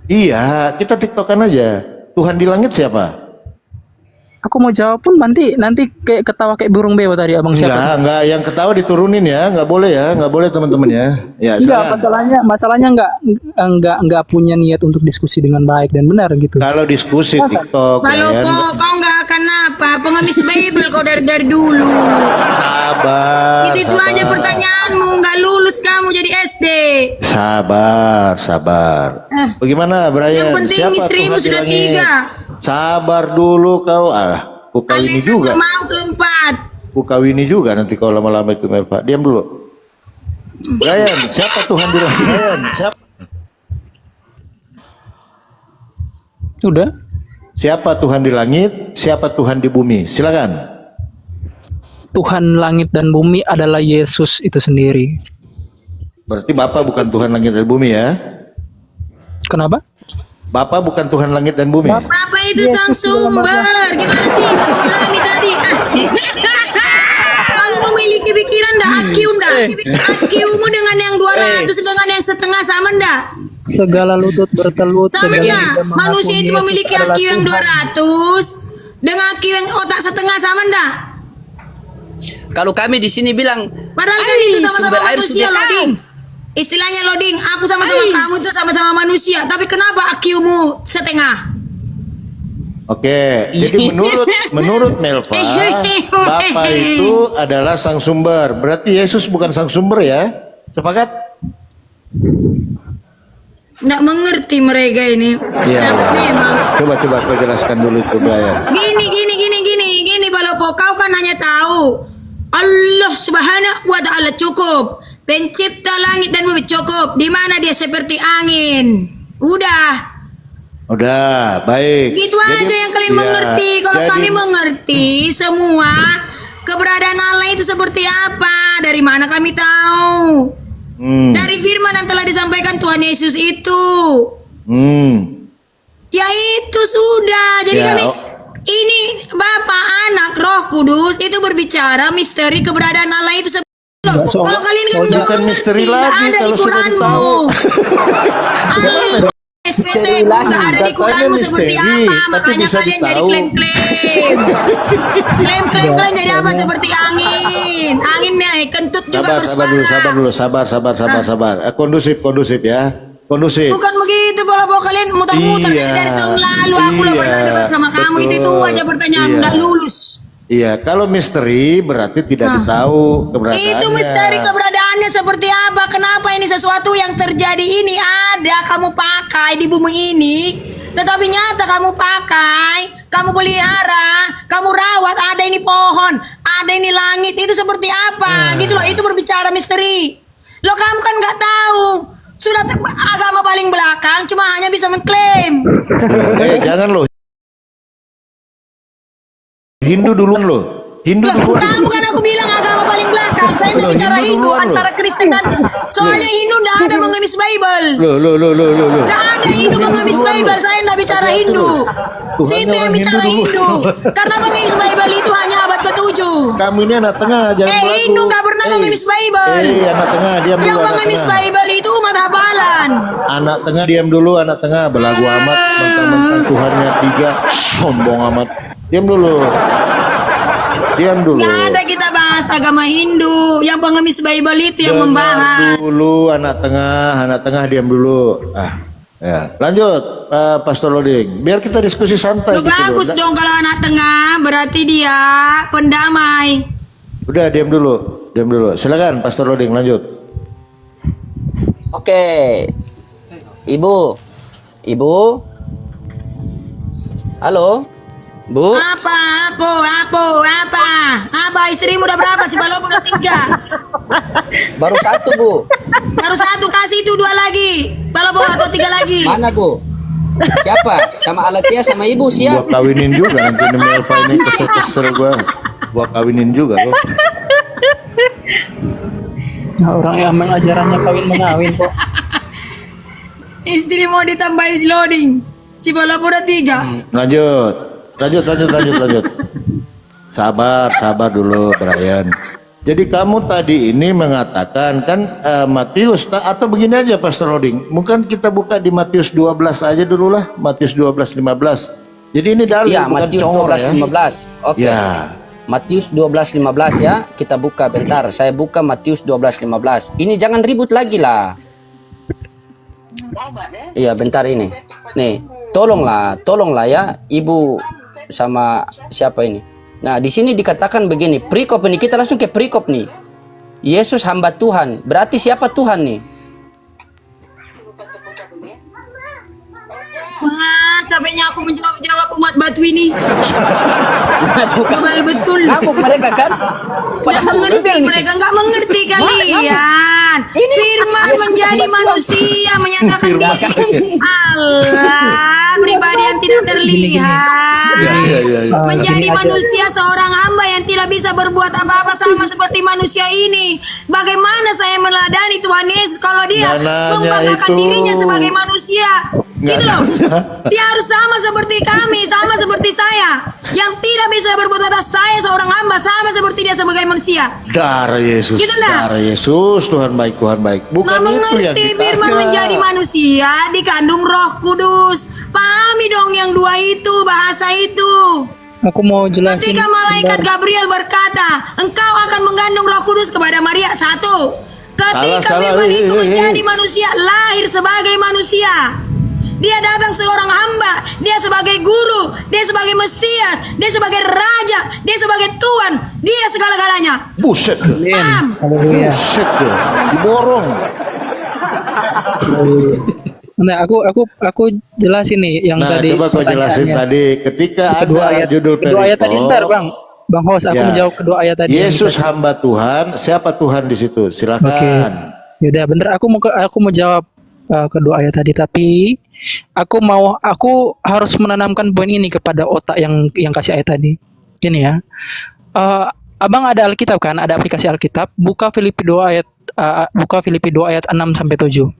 Iya, kita tiktokan aja. Tuhan di langit siapa? Aku mau jawab pun nanti kayak ketawa kayak burung beo tadi Abang siapa? Enggak, yang ketawa diturunin ya, nggak boleh teman-teman ya. Ya, Enggak, silakan. masalahnya enggak punya niat untuk diskusi dengan baik dan benar gitu. Kalau diskusi TikTok, Kalau Brian, kau nggak akan apa, pengemis Bible kau dari dulu. sabar. Itu aja sabar. pertanyaanmu, nggak lulus kamu jadi SD. Sabar. Bagaimana Brian? Yang penting Siapa istrimu Tuhan di sudah langit? 3. Sabar dulu kau. Ku kawini Kalian juga. mau keempat. Ku kawini juga nanti kau lama-lama itu Melva. Diam dulu. Brian, siapa Tuhan di langit? Brian, siapa? Udah. Siapa Tuhan di langit? Siapa Tuhan di bumi? Silakan. Tuhan langit dan bumi adalah Yesus itu sendiri. Berarti Bapak bukan Tuhan langit dan bumi ya? Kenapa? Bapak bukan Tuhan langit dan bumi. Apa itu sang sumber? Gimana sih? Kami tadi. Kamu memiliki pikiran dah, IQ dah. IQ-mu dengan yang 200 dengan yang setengah sama ndak? Segala lutut bertelut. Sama segala ndak? lidah mengaku Manusia itu Yesus memiliki adalah IQ yang Tuhan. 200 dengan IQ yang otak setengah sama ndak? Kalau kami di sini bilang, Padahal kan "Ai, itu sama-sama sumber air manusia, sudah loading. Istilahnya loading, aku sama-sama kamu itu sama-sama manusia. Tapi kenapa IQ-mu setengah? Oke, jadi menurut Melva, Bapak itu adalah sang sumber. Berarti Yesus bukan sang sumber ya? Sepakat? Nggak mengerti mereka ini. Iya. Capek memang. Coba kau jelaskan dulu itu Brian. Gini, Balopo, kau kan hanya tahu Allah Subhanahu wa Ta'ala cukup, pencipta langit dan bumi cukup, di mana dia seperti angin. Udah, Baik. gitu aja yang kalian iya, mengerti. Kalau jadi- kami mengerti semua keberadaan Allah itu seperti apa, dari mana kami tahu? Dari firman yang telah disampaikan Tuhan Yesus itu. Ya itu sudah. Jadi Ya, kami ini Bapa, Anak, Roh Kudus itu berbicara misteri keberadaan Allah itu kalau kalian kan nggak bukan mengerti, misteri nggak lagi ada di kalau sudah Quranmu. tahu. SPT Misteri lagi. nggak ada di Katanya Quranmu seperti misteri, apa, tapi makanya bisa kalian jadi ditahu. klaim-klaim. Klaim-klaim kalian jadi apa seperti angin. Angin nih kentut juga Sabar. Kondusif ya. Kondusif. Bukan begitu, bola-bola kalian muter-muter Iya, dari tahun lalu. Aku udah iya, pernah debat sama kamu, itu betul. aja pertanyaan Iya. udah lulus. Iya, kalau misteri berarti tidak ditahu keberadaannya. Itu misteri keberadaannya seperti apa? Kenapa ini sesuatu yang terjadi ini ada kamu pakai di bumi ini, tetapi nyata kamu pakai, kamu pelihara, kamu rawat, ada ini pohon, ada ini langit, itu seperti apa? Gitu loh, itu berbicara misteri. Lo kamu kan nggak tahu. Sudah agama paling belakang, cuma hanya bisa mengklaim. Jangan loh. Hindu duluan loh. Loh, kamu kan aku bilang agama paling belakang. Saya Loh, bicara Hindu Hindu duluan, loh. antara Kristen dan soalnya Hindu nggak ada mengemis Bible. Loh. Nggak ada Hindu mengemis Bible. Saya nggak bicara Hindu. Tuhannya Situ yang orang bicara Hindu Hindu. dulu. Karena mengemis Bible itu hanya abad ke-7. Kamu ini anak tengah, jangan belagu. Hindu nggak pernah mengemis Bible. Anak tengah, diam dulu. Yang Anak mengemis tengah. Bible itu umat hafalan. Anak tengah, diam dulu. Anak tengah, belagu amat. Mentang-mentang Tuhannya 3, sombong amat. Diam dulu. Nggak ada kita bahas agama Hindu. Yang pengemis Bible itu yang membahas. Dulu anak tengah diam dulu. Ya, lanjut Pastor Loding. Biar kita diskusi santai. Lu bagus loh. dong kalau anak tengah, berarti dia pendamai. Udah diam dulu. Silakan Pastor Loding lanjut. Oke. Ibu. Halo? Bu? Apa istrimu udah berapa sih? Balok udah 3. Baru 1, Bu. Baru 1, kasih itu 2 lagi. Balok atau 3 lagi. Mana, Bu? Siapa? Sama Alatia sama Ibu Gua siap? kawinin juga nanti ini Melva ini kesel gua kawinin juga loh. Nah, orang yang mengajarannya kawin mengawin kok. Istri mau ditambahin loading. Si balok udah 3. Lanjut. Sabar dulu Brian. Jadi kamu tadi ini mengatakan kan Matius atau begini aja Pastor Loding. Mungkin kita buka di Matius 12 aja dulu lah. Matius 12:15. Jadi ini dalil Iya, bukan Matius congor 12:15. Oke. Ya. Matius 12:15 ya. Kita buka bentar. Saya buka Matius 12:15. Ini jangan ribut lagi lah. Iya, bentar ini. Nih, tolonglah ya Ibu sama siapa ini. Nah, di sini dikatakan begini, perikop ini kita langsung ke perikop nih. Yesus hamba Tuhan. Berarti siapa Tuhan nih? Wah, capeknya aku menjawab umat batu ini. Tuh kan. Kebal betul. Ngamuk mereka kan? Nggak mengerti, mereka nggak mengerti kalian. Firman menjadi manusia menyatakan diri Allah pribadi yang tidak terlihat. Menjadi manusia seorang hamba yang tidak bisa berbuat apa-apa sama seperti manusia ini. Bagaimana saya meladani Tuhan Yesus kalau dia Nggak nanya membanggakan itu. dirinya sebagai manusia? Nggak Gitu loh. nanya. Dia harus sama seperti kami, sama seperti saya. Yang tidak bisa berbuat atas saya seorang hamba sama seperti dia sebagai manusia. Darah Yesus. Gitu dah. Darah Yesus, Tuhan baik. Bukan Nggak itu yang mengerti kita firman menjadi manusia dikandung Roh Kudus. Pahami dong yang 2 itu, bahasa itu. Aku mau jelasin. Ketika malaikat Gabriel berkata, engkau akan mengandung Roh Kudus kepada Maria. 1. Ketika Salah. firman itu menjadi manusia, lahir sebagai manusia. Dia datang seorang hamba, dia sebagai guru, dia sebagai Mesias, dia sebagai raja, dia sebagai Tuhan, dia segala-galanya. Buset. Paham? Haleluya. Buset deh. Diborong. Nah, aku jelasin nih yang Nah, tadi. coba kau jelasin pertanyaannya. tadi ketika Kedua ada ayat, judul kedua ayat tadi perikop, bentar, Bang Host, aku ya. menjawab kedua ayat tadi. Yesus hamba Tuhan, siapa Tuhan di situ? Silakan. Oke. Yaudah, bentar aku mau jawab kedua ayat tadi, tapi aku harus menanamkan poin ini kepada otak yang kasih ayat tadi. Gini ya. Abang ada Alkitab kan? Ada aplikasi Alkitab. Buka Filipi 2 ayat 6 sampai 7.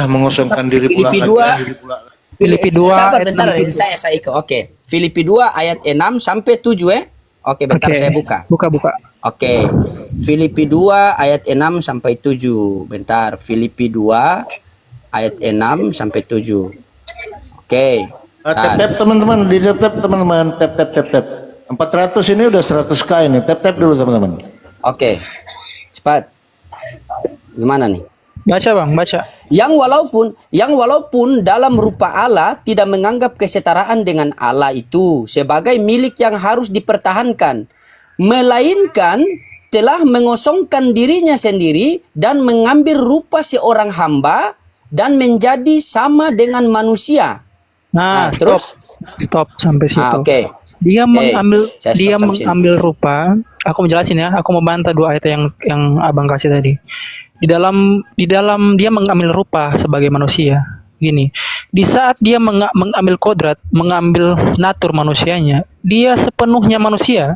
Mengosongkan diri pula. Filipi 2. Filipi 2 Sabar ayat bentar, 6 sampai 7. saya ikut. Oke. Filipi 2 ayat 6 sampai 7 ya. Oke, bentar Oke. saya buka. Buka. Oke. Filipi 2 ayat 6 sampai 7. Bentar, Filipi 2 ayat 6 sampai 7. Oke. Tap teman-teman, di tap teman-teman, tap. 400 ini udah 100k ini. Tap dulu teman-teman. Oke. Cepat. Gimana nih? Baca, Bang, baca. Yang walaupun dalam rupa Allah tidak menganggap kesetaraan dengan Allah itu sebagai milik yang harus dipertahankan, melainkan telah mengosongkan dirinya sendiri dan mengambil rupa seorang hamba dan menjadi sama dengan manusia. Nah, stop sampai situ. Oke. Dia Oke, saya stop sampai mengambil rupa. Aku menjelasin ya. Aku membantah 2 ayat yang Abang kasih tadi. Di dalam dia mengambil rupa sebagai manusia. Gini, di saat dia mengambil kodrat, mengambil natur manusianya, dia sepenuhnya manusia.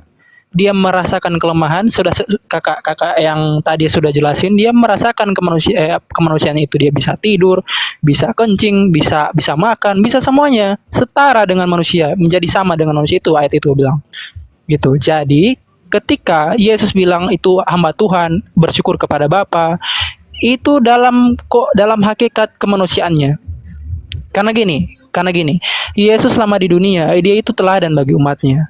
dia merasakan kelemahan, sudah kakak-kakak yang tadi sudah jelasin, dia merasakan kemanusiaan itu, dia bisa tidur, bisa kencing, bisa makan, bisa semuanya, setara dengan manusia, menjadi sama dengan manusia, itu ayat itu bilang. Gitu. Jadi ketika Yesus bilang itu hamba Tuhan, bersyukur kepada Bapa, itu dalam hakikat kemanusiaannya. Karena gini, Yesus selama di dunia, dia itu teladan bagi umatnya.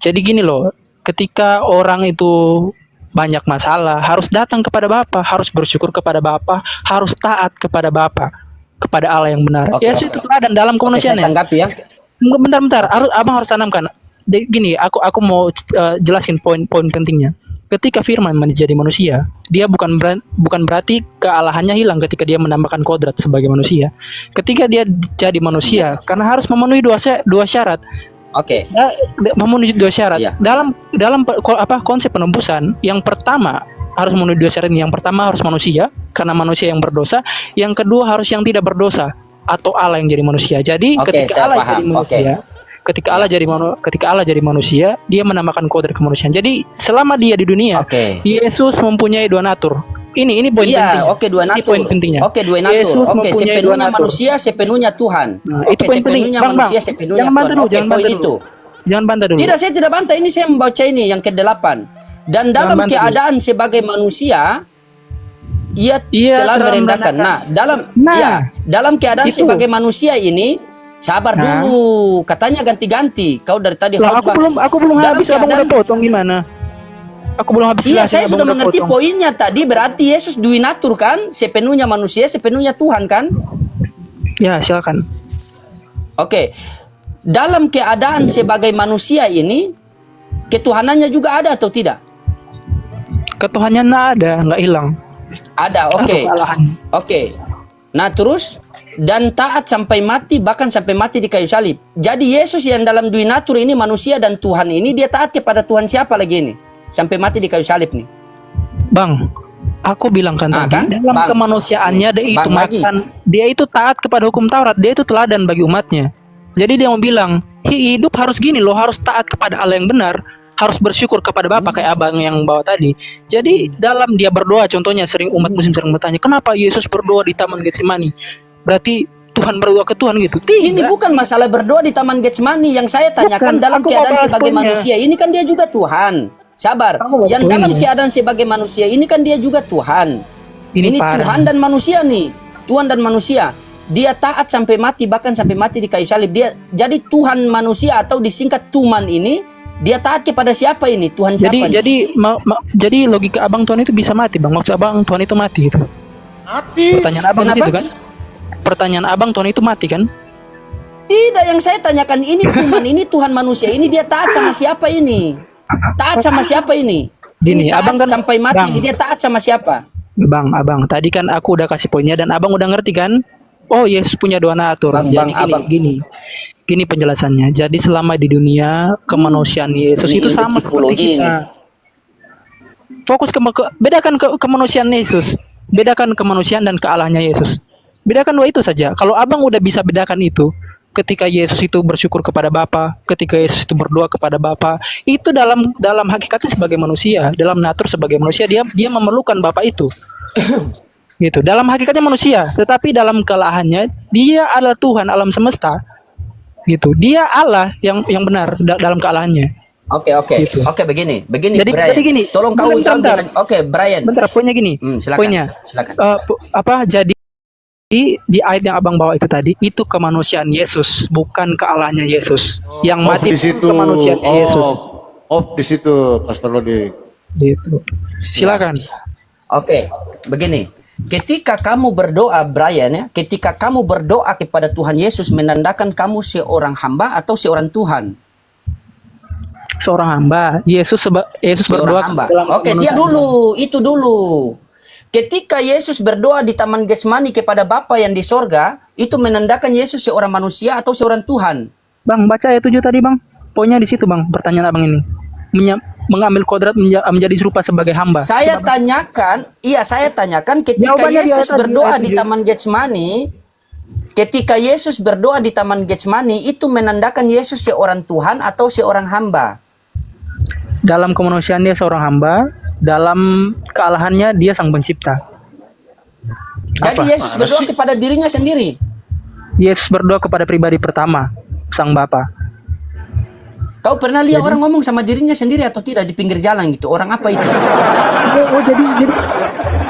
Jadi gini loh, ketika orang itu banyak masalah, harus datang kepada Bapa, harus bersyukur kepada Bapa, harus taat kepada Bapa, kepada Allah yang benar. Oke, Yesus itu teladan dalam Oke, saya kemanusiaannya. tanggapi ya. Bentar, abang harus tanamkan. Gini, aku mau jelasin poin pentingnya. Ketika Firman menjadi manusia, dia bukan berarti kealahannya hilang ketika dia menambahkan kodrat sebagai manusia. Ketika dia jadi manusia, karena harus memenuhi dua syarat. Oke. Memenuhi dua syarat. Iya. Dalam konsep penembusan, yang pertama harus memenuhi dua syarat ini. Yang pertama harus manusia, karena manusia yang berdosa. Yang kedua harus yang tidak berdosa, atau Allah yang jadi manusia. Jadi Oke, ketika saya Allah paham. jadi manusia, ketika Allah jadi manusia, dia menambahkan kodrat kemanusiaan. Jadi selama dia di dunia, Oke. Yesus mempunyai dua natur. Ini poin pentingnya. Iya, oke, dua Ini natur. poin pentingnya. Oke, dua natur. Yesus Oke, mempunyai dua sepenuhnya natur. manusia, sepenuhnya Tuhan. Nah, Oke, itu poin penting. sepenuhnya Bang, manusia, sepenuhnya jangan bantah Tuhan. dulu, Oke, jangan poin bantah itu. Jangan bantah dulu. Tidak, saya tidak bantah. Ini saya membaca ini yang ke-8. Dan dalam bantah keadaan sebagai manusia, ia Iya, telah telah merendahkan. Dalam keadaan itu. sebagai manusia ini, sabar Nah. dulu. Katanya ganti-ganti. Kau dari tadi Lah, khotbah. aku belum Dalam habis, abang udah keadaan- potong gimana? Aku belum habis Iya, jelasin, saya abang sudah udah mengerti potong. poinnya tadi. Berarti Yesus duinatur kan? Sepenuhnya manusia, sepenuhnya Tuhan kan? Ya, silakan. Oke. Dalam keadaan sebagai manusia ini, ketuhanannya juga ada atau tidak? Ketuhannya nggak hilang. Ada, oke. Atau kealahan. Oke. Nah, terus dan taat sampai mati, bahkan sampai mati di kayu salib. Jadi Yesus yang dalam duinatur ini, manusia dan Tuhan ini, dia taat kepada Tuhan siapa lagi ini? Sampai mati di kayu salib nih. Bang, aku bilang kan Ah, tadi, kan? dalam Bang. kemanusiaannya dia itu Bang lagi. makan, dia itu taat kepada hukum Taurat, dia itu teladan bagi umatnya. Jadi dia mau bilang, hidup harus gini loh, harus taat kepada Allah yang benar, harus bersyukur kepada Bapa, kayak abang yang bawa tadi. Jadi dalam dia berdoa, contohnya umat muslim sering bertanya, kenapa Yesus berdoa di Taman Getsemani? Berarti Tuhan berdoa ke Tuhan gitu? Ini Tidak. bukan masalah berdoa di Taman Getsemani. Yang saya tanyakan Bukan, dalam aku mau keadaan bahas sebagai poinnya. manusia ini kan dia juga Tuhan. Sabar. Aku mau bahas Yang dalam poinnya. keadaan sebagai manusia ini kan dia juga Tuhan. Ini parah. Tuhan dan manusia nih. Tuhan dan manusia. Dia taat sampai mati, bahkan sampai mati di kayu salib. Dia jadi Tuhan manusia, atau disingkat Tuman ini, dia taat kepada siapa ini? Tuhan siapa nih? Jadi logika abang Tuhan itu bisa mati, bang. Maksud abang Tuhan itu mati gitu. Mati. Pertanyaan abang di Kenapa? situ kan? Pertanyaan abang Tuhan itu mati kan? Tidak, yang saya tanyakan ini Tuhan, ini Tuhan manusia, ini dia taat sama siapa ini? Taat sama siapa ini? Gini, Ini taat abang kan- sampai mati, Bang. ini dia taat sama siapa? Abang, tadi kan aku udah kasih poinnya dan abang udah ngerti kan? Oh, Yesus punya dua natur. Bang, Jadi abang. gini penjelasannya. Jadi selama di dunia kemanusiaan Yesus Ini itu sama tipologi seperti kita. Fokus bedakan kemanusiaan Yesus, bedakan kemanusiaan dan kealahnya Yesus. Bedakan dua itu saja. Kalau abang udah bisa bedakan itu, ketika Yesus itu bersyukur kepada Bapa, ketika Yesus itu berdoa kepada Bapa, itu dalam hakikatnya sebagai manusia, dalam natur sebagai manusia, dia memerlukan Bapa itu. Gitu. Dalam hakikatnya manusia, tetapi dalam kealahannya dia adalah Tuhan alam semesta. Gitu. Dia Allah yang benar dalam kealahannya. Oke, Gitu. Oke, begini Jadi Brian. gini, Tolong kau bentar. jawab dengan Oke, Brian. Bentar, poinnya gini. Silakan. Poinnya. Silakan. Jadi di ayat yang abang bawa itu tadi, itu kemanusiaan Yesus, bukan kealahnya Yesus. Yang mati di pun situ. kemanusiaan Yesus. Di situ, Pastor Lodi. Gitu. Silakan. Oke, begini. Ketika kamu berdoa, Brian, ya, ketika kamu berdoa kepada Tuhan Yesus, menandakan kamu seorang hamba atau seorang Tuhan? Seorang hamba. Yesus berdoa Seorang hamba. dalam Oke, dia kemanusiaan. itu dulu. Ketika Yesus berdoa di Taman Getsemani kepada Bapa yang di sorga, itu menandakan Yesus seorang manusia atau seorang Tuhan? Bang, baca ayat 7 tadi, Bang. Poinnya di situ, Bang. Pertanyaan abang ini. Mengambil kodrat menjadi serupa sebagai hamba. Saya tanyakan ketika Jawabannya Yesus dia tadi, berdoa ayat di 7. Taman Getsemani, ketika Yesus berdoa di Taman Getsemani, itu menandakan Yesus seorang Tuhan atau seorang hamba? Dalam kemanusiaan dia seorang hamba, dalam kealahannya dia sang pencipta. Jadi Yesus Mana berdoa sih? kepada dirinya sendiri. Yesus berdoa kepada pribadi pertama, sang Bapa. Kau pernah lihat orang ngomong sama dirinya sendiri atau tidak di pinggir jalan gitu? Orang apa itu? Oh,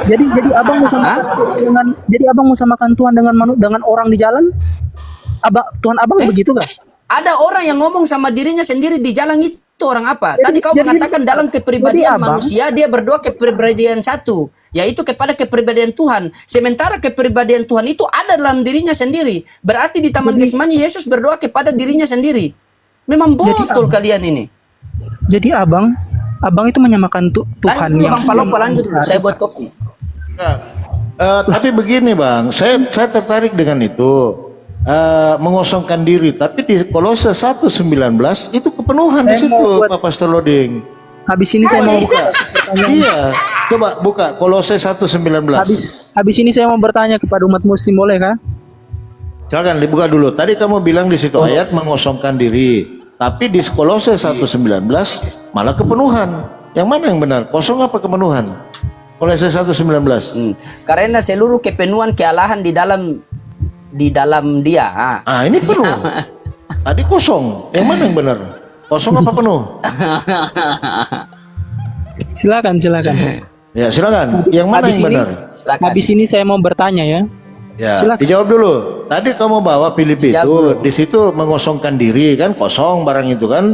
jadi abang mau samakan Tuhan dengan abang mau samakan Tuhan dengan orang di jalan? Tuhan abang begitu gak? Ada orang yang ngomong sama dirinya sendiri di jalan itu orang apa? Jadi- Tadi kau jadi- mengatakan dalam jadi kepribadian abang- manusia dia berdoa kepribadian satu, yaitu kepada kepribadian Tuhan. Sementara kepribadian Tuhan itu ada dalam dirinya sendiri. Berarti di Taman Getsemani Yesus berdoa kepada dirinya sendiri. Memang Jadi betul abang- kalian ini. Jadi abang itu menyamakan Tuhan Lanjut dulu yang Bang Palopo, lanjut dulu. Saya buat kopi. Nah, tapi begini Bang, saya tertarik dengan itu. Mengosongkan diri, tapi di Kolose 1:19 itu kepenuhan di Saya situ, mau buat- Pak Pastor Loding. Habis ini saya mau buka pertanyaan. Iya, coba buka Kolose 1:19. Habis ini saya mau bertanya kepada umat muslim, boleh kan? Silakan dibuka dulu. Tadi kamu bilang di situ ayat mengosongkan diri, tapi di Kolose 1:19 malah kepenuhan. Yang mana yang benar? Kosong apa kepenuhan? Kolose 1:19. Karena seluruh kepenuhan kealahan di dalam dia. Ah, ini penuh. Tadi kosong. Yang mana yang benar? Kosong apa penuh? Silakan. Ya, silakan. Yang mana Habis yang ini- benar? Silakan. Habis ini saya mau bertanya ya. Ya, Silakan. dijawab dulu. Tadi kamu bawa Filipi Siap, itu, dulu. di situ mengosongkan diri kan, kosong barang itu kan.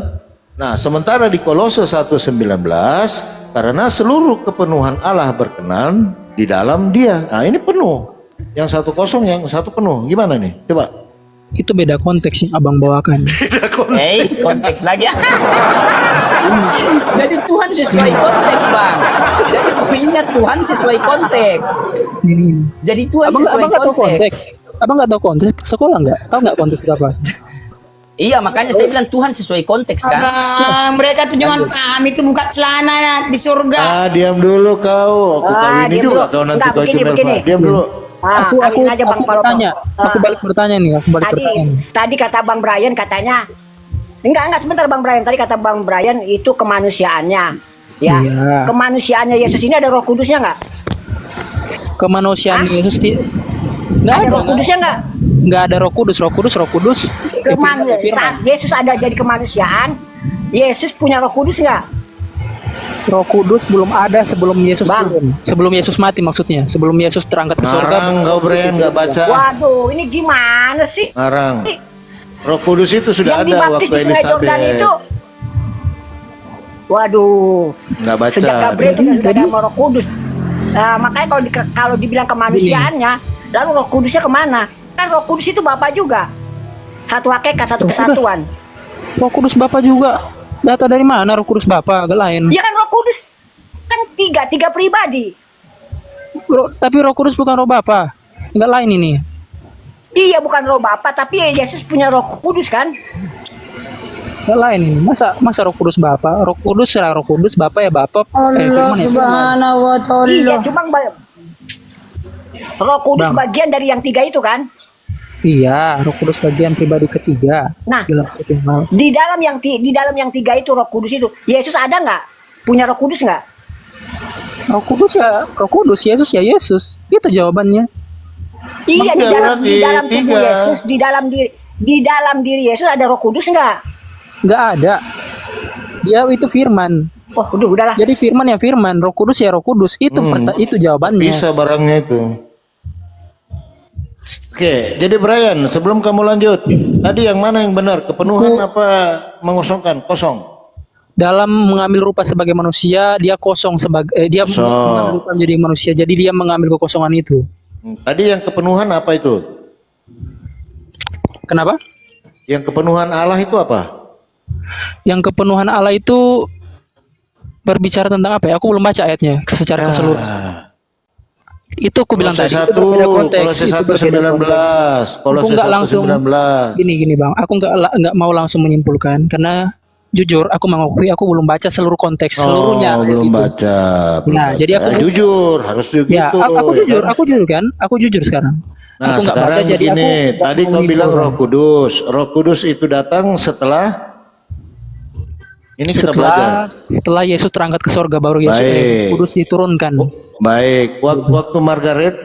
Nah, sementara di Kolose 1:19 karena seluruh kepenuhan Allah berkenan di dalam Dia. Nah, ini penuh. Yang satu kosong, yang satu penuh. Gimana nih? Coba. Itu beda konteks yang abang bawakan. Konteks lagi. Jadi Tuhan sesuai konteks, Bang. Jadi poinnya Tuhan sesuai konteks. Ini. Jadi Tuhan Abang sesuai nggak tahu konteks. konteks. Abang nggak tahu konteks. Sekolah nggak? Tahu nggak konteks apa? Iya, makanya saya bilang Tuhan sesuai konteks kan. Mereka tuh jangan paham itu buka celana di surga. Diam dulu kau. Aku kawini diam juga dulu. kau nanti Enggak, kau itu begini. Melva. Diam dulu. Aku angin aja Bang Palopo. bertanya. Aku balik bertanya nih. Tadi kata Bang Brian katanya, enggak sebentar Bang Brian. Tadi kata Bang Brian itu kemanusiaannya, ya. Iya. Kemanusiaannya Yesus ini ada Roh Kudusnya nggak? Kemanusiaan Yesus nggak Ada ada. Roh Kudusnya nggak? Nggak ada Roh Kudus. Saat Yesus ada jadi kemanusiaan, Yesus punya Roh Kudus nggak? Roh Kudus belum ada sebelum Yesus Bang. turun. Sebelum Yesus mati maksudnya. Sebelum Yesus terangkat ke surga. Ngarang kau Brian nggak baca. Waduh, ini gimana sih? Ngarang. Roh Kudus itu sudah Yang ada dibaptis waktu di Sungai Jordan itu. Elizabeth. Waduh, Nggak baca. sejak Gabriel itu sudah ada sama Roh Kudus. Nah, makanya kalau dibilang kemanusiaannya, lalu Roh Kudusnya kemana? Kan Roh Kudus itu Bapa juga. Satu hakikat, satu kesatuan. Roh Kudus Bapa juga. Data dari mana Roh Kudus Bapa? Agak lain. Ya kan Roh Kudus kan tiga pribadi. Tapi Roh Kudus bukan Roh Bapa. Enggak lain ini. Iya bukan Roh Bapa, tapi Yesus punya Roh Kudus kan? Enggak lain ini. Masa Roh Kudus Bapa? Roh Kudus serah Roh Kudus Bapa ya Bapa. Allah Firman ya Firman. subhanahu wa ta'ala. Iya, cuma Roh Kudus Bang. bagian dari yang tiga itu kan? Iya, Roh Kudus bagian pribadi ketiga. Nah, Dalam satu hal. di dalam yang tiga itu Roh Kudus itu, Yesus ada nggak? Punya Roh Kudus nggak? Roh Kudus ya Roh Kudus, Yesus ya Yesus. Itu jawabannya. Iya di Tiga dalam berarti, tubuh tiga. Yesus, di dalam diri Yesus ada Roh Kudus nggak? Enggak ada. Dia itu firman. Oh, udahlah. Jadi firman ya firman, Roh Kudus ya Roh Kudus. Itu jawabannya. Bisa barangnya itu. Oke, jadi Brian, sebelum kamu lanjut, tadi yang mana yang benar? Kepenuhan apa mengosongkan? Kosong. Dalam mengambil rupa sebagai manusia, dia kosong sebagai dia Kosong. mengambil rupa menjadi manusia. Jadi dia mengambil kekosongan itu. Tadi yang kepenuhan apa itu? Kenapa? Yang kepenuhan Allah itu apa? Yang kepenuhan Allah itu berbicara tentang apa ya? Aku belum baca ayatnya secara keseluruhan. Itu aku bilang Kolose tadi. 1, Itu berbeda konteks. Kolose Itu 1, berbeda 19. konteks. Kolose Aku nggak 1, langsung 19. Gini bang, aku nggak mau langsung menyimpulkan karena jujur aku mengakui aku belum baca seluruh konteks seluruhnya. Oh, ayat belum itu. baca. belum Nah, baca. jadi aku jujur, harus begitu. Ya, aku ya jujur, kan? aku jujur sekarang. Nah, aku nggak sekarang baca, jadi begini, aku nggak tadi mau kau bilang menyimpulkan. Roh Kudus. Roh Kudus itu datang setelah Ini kita belajar. Setelah Yesus terangkat ke sorga baru Yesus Baik. Kudus diturunkan. Baik, waktu Margaret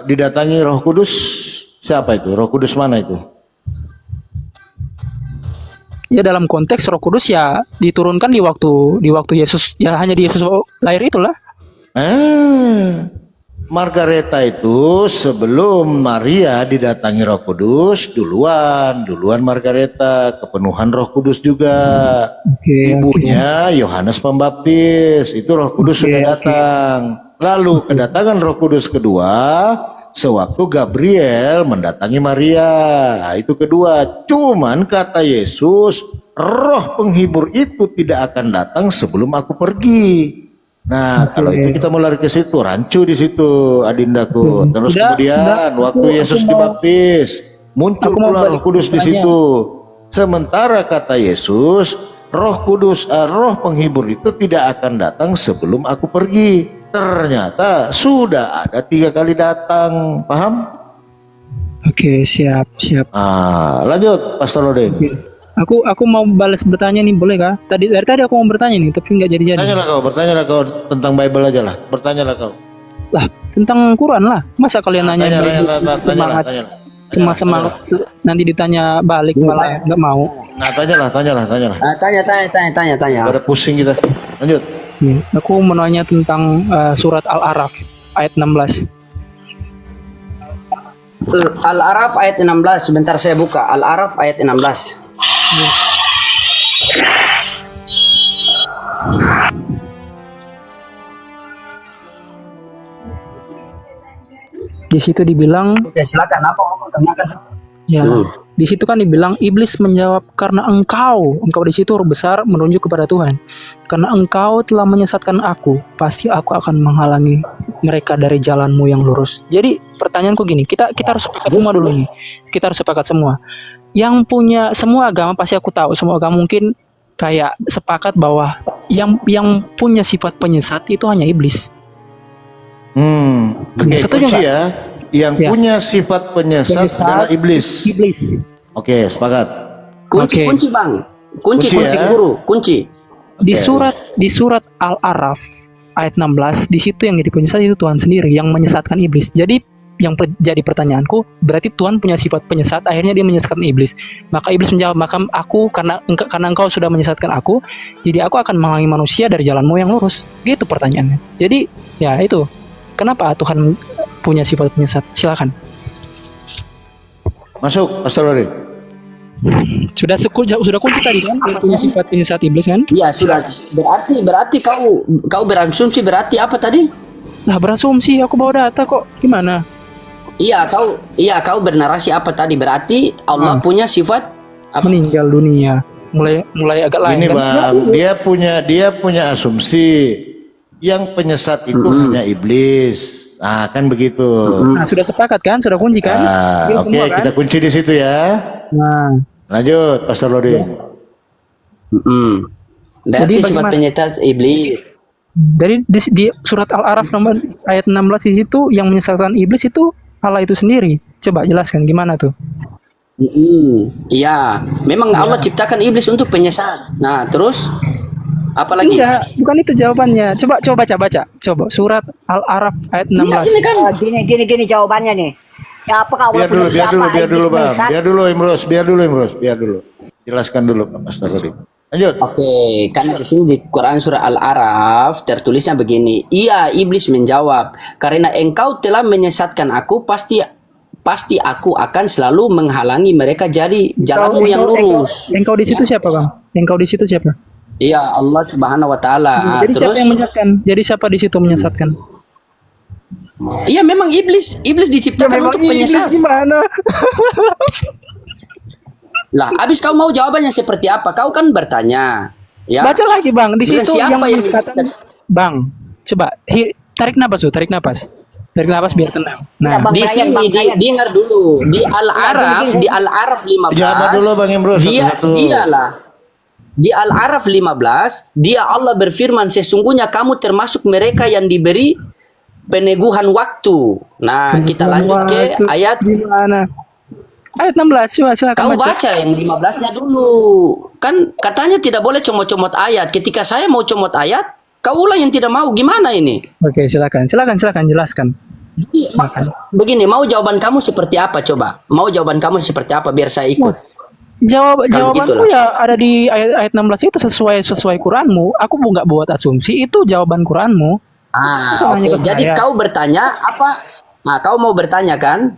didatangi Roh Kudus, siapa itu? Roh Kudus mana itu? Ya dalam konteks Roh Kudus ya diturunkan di waktu Yesus, ya hanya di Yesus lahir itulah. Margareta itu sebelum Maria didatangi Roh Kudus duluan Margareta kepenuhan Roh Kudus juga. Ibunya Yohanes Pembaptis, itu Roh Kudus sudah datang. Lalu kedatangan Roh Kudus kedua sewaktu Gabriel mendatangi Maria. Nah, itu kedua. Cuman kata Yesus, Roh penghibur itu tidak akan datang sebelum aku pergi. Nah, kalau itu kita mau lari ke situ, rancu di situ, adindaku. Terus kemudian waktu Yesus dibaptis, muncul pula Roh Kudus di situ. Sementara kata Yesus, Roh Kudus, Roh penghibur itu tidak akan datang sebelum aku pergi. Ternyata sudah ada 3 kali datang, paham? Oke, siap. Lanjut, Pastor Lode. Aku mau balas bertanya nih, boleh kah? Dari tadi aku mau bertanya nih, tapi nggak jadi. Bertanyalah kau tentang Bible aja lah. Bertanyalah kau. Lah, tentang Quran lah. Masa kalian nanya semangat nanti ditanya balik malah nggak mau. Nah, tanyalah. Tanya. Ada pusing kita. Lanjut. Aku mau nanya tentang surat Al-Araf ayat 16. Al-Araf ayat 16. Sebentar saya buka. Al-Araf ayat 16. Di situ dibilang, Oke, silakan. Apa mau tanyakan? ya, di situ kan dibilang iblis menjawab, karena engkau di situ huruf besar menunjuk kepada Tuhan. Karena engkau telah menyesatkan aku, pasti aku akan menghalangi mereka dari jalanmu yang lurus. Jadi pertanyaanku gini, kita harus sepakat semua dulu nih. Kita harus sepakat semua. Yang punya semua agama pasti aku tahu, semua agama mungkin kayak sepakat bahwa yang punya sifat penyesat itu hanya iblis. Setuju nggak? Yang punya sifat penyesat adalah iblis. Oke, sepakat. Kunci bang. Kunci ya? guru. Kunci. Di surat Al-Araf ayat 16, di situ yang jadi penyesat itu Tuhan sendiri yang menyesatkan iblis. Jadi yang jadi pertanyaanku, berarti Tuhan punya sifat penyesat, akhirnya dia menyesatkan iblis. Maka iblis menjawab, maka aku karena engkau sudah menyesatkan aku, jadi aku akan menghalangi manusia dari jalanmu yang lurus. Gitu pertanyaannya. Jadi ya itu, kenapa Tuhan punya sifat penyesat? Silakan. Masuk, Pastor Lori. Sudah kunci tadi kan, punya sifat penyesat iblis kan? Iya sudah. Berarti kau berasumsi berarti apa tadi? Lah berasumsi, aku bawa data kok. Gimana? Iya kau bernarasi apa tadi? Berarti Allah punya sifat apa? Meninggal dunia. Mulai agak lain Ini kan? bang, dia punya asumsi yang penyesat itu hanya iblis. Nah, kan begitu. Nah, sudah sepakat kan? Sudah kunci kan? Oke, Semua, kan? kita kunci di situ ya. Nah, Lanjut, Pastor Lodi. Berarti Jadi sifat bagaimana? penyesat iblis. dari di surat Al-Araf nomor ayat 16 di situ yang menyesatkan iblis itu Allah itu sendiri. Coba jelaskan gimana tuh? Iya, memang Allah ciptakan iblis untuk penyesat. Nah, terus apa lagi? Enggak, bukan itu jawabannya. Coba baca. Coba surat Al-Araf ayat 16. Iya, ini kan Gini jawabannya nih. Ya apakah Allah Biar dulu bang. Biar dulu. Jelaskan dulu Pak Pastor Lodi. Lanjut. Oke, karena di sini di Quran surah Al-Araf tertulisnya begini. Iya, iblis menjawab, karena engkau telah menyesatkan aku, pasti aku akan selalu menghalangi mereka dari jalanmu yang lurus. Engkau di situ siapa, Bang? Engkau di situ siapa? Iya, Allah Subhanahu wa taala. Jadi Terus siapa yang menyesatkan? Jadi siapa di situ menyesatkan? iya, memang iblis diciptakan untuk penyesat. Gimana? Lah, habis kau mau jawabannya seperti apa? Kau kan bertanya. Ya. Baca lagi, Bang. Di Bila situ siapa yang menyesatkan. Bang, coba tarik napas tuh, tarik napas biar tenang. Nah, Di sini dengar dulu di Al-Araf 15. Jawab dulu Bang Imrus. Di Al-Araf 15, Allah berfirman, sesungguhnya kamu termasuk mereka yang diberi peneguhan waktu. Nah, kita lanjut ke ayat gimana? Ayat 16, coba silakan Kau baca. baca yang 15-nya dulu. Kan katanya tidak boleh comot-comot ayat. Ketika saya mau comot ayat, kau ulang yang tidak mau. Gimana ini? Oke, silakan jelaskan. Silakan. Begini, mau jawaban kamu seperti apa coba? Mau jawaban kamu seperti apa biar saya ikut? Jawabanku gitulah. ya ada di ayat 16 itu sesuai Quranmu. Aku nggak buat asumsi, itu jawaban Quranmu. Ah, Itu oke. hanya ke Jadi saya. kau bertanya apa? Nah, kau mau bertanya kan?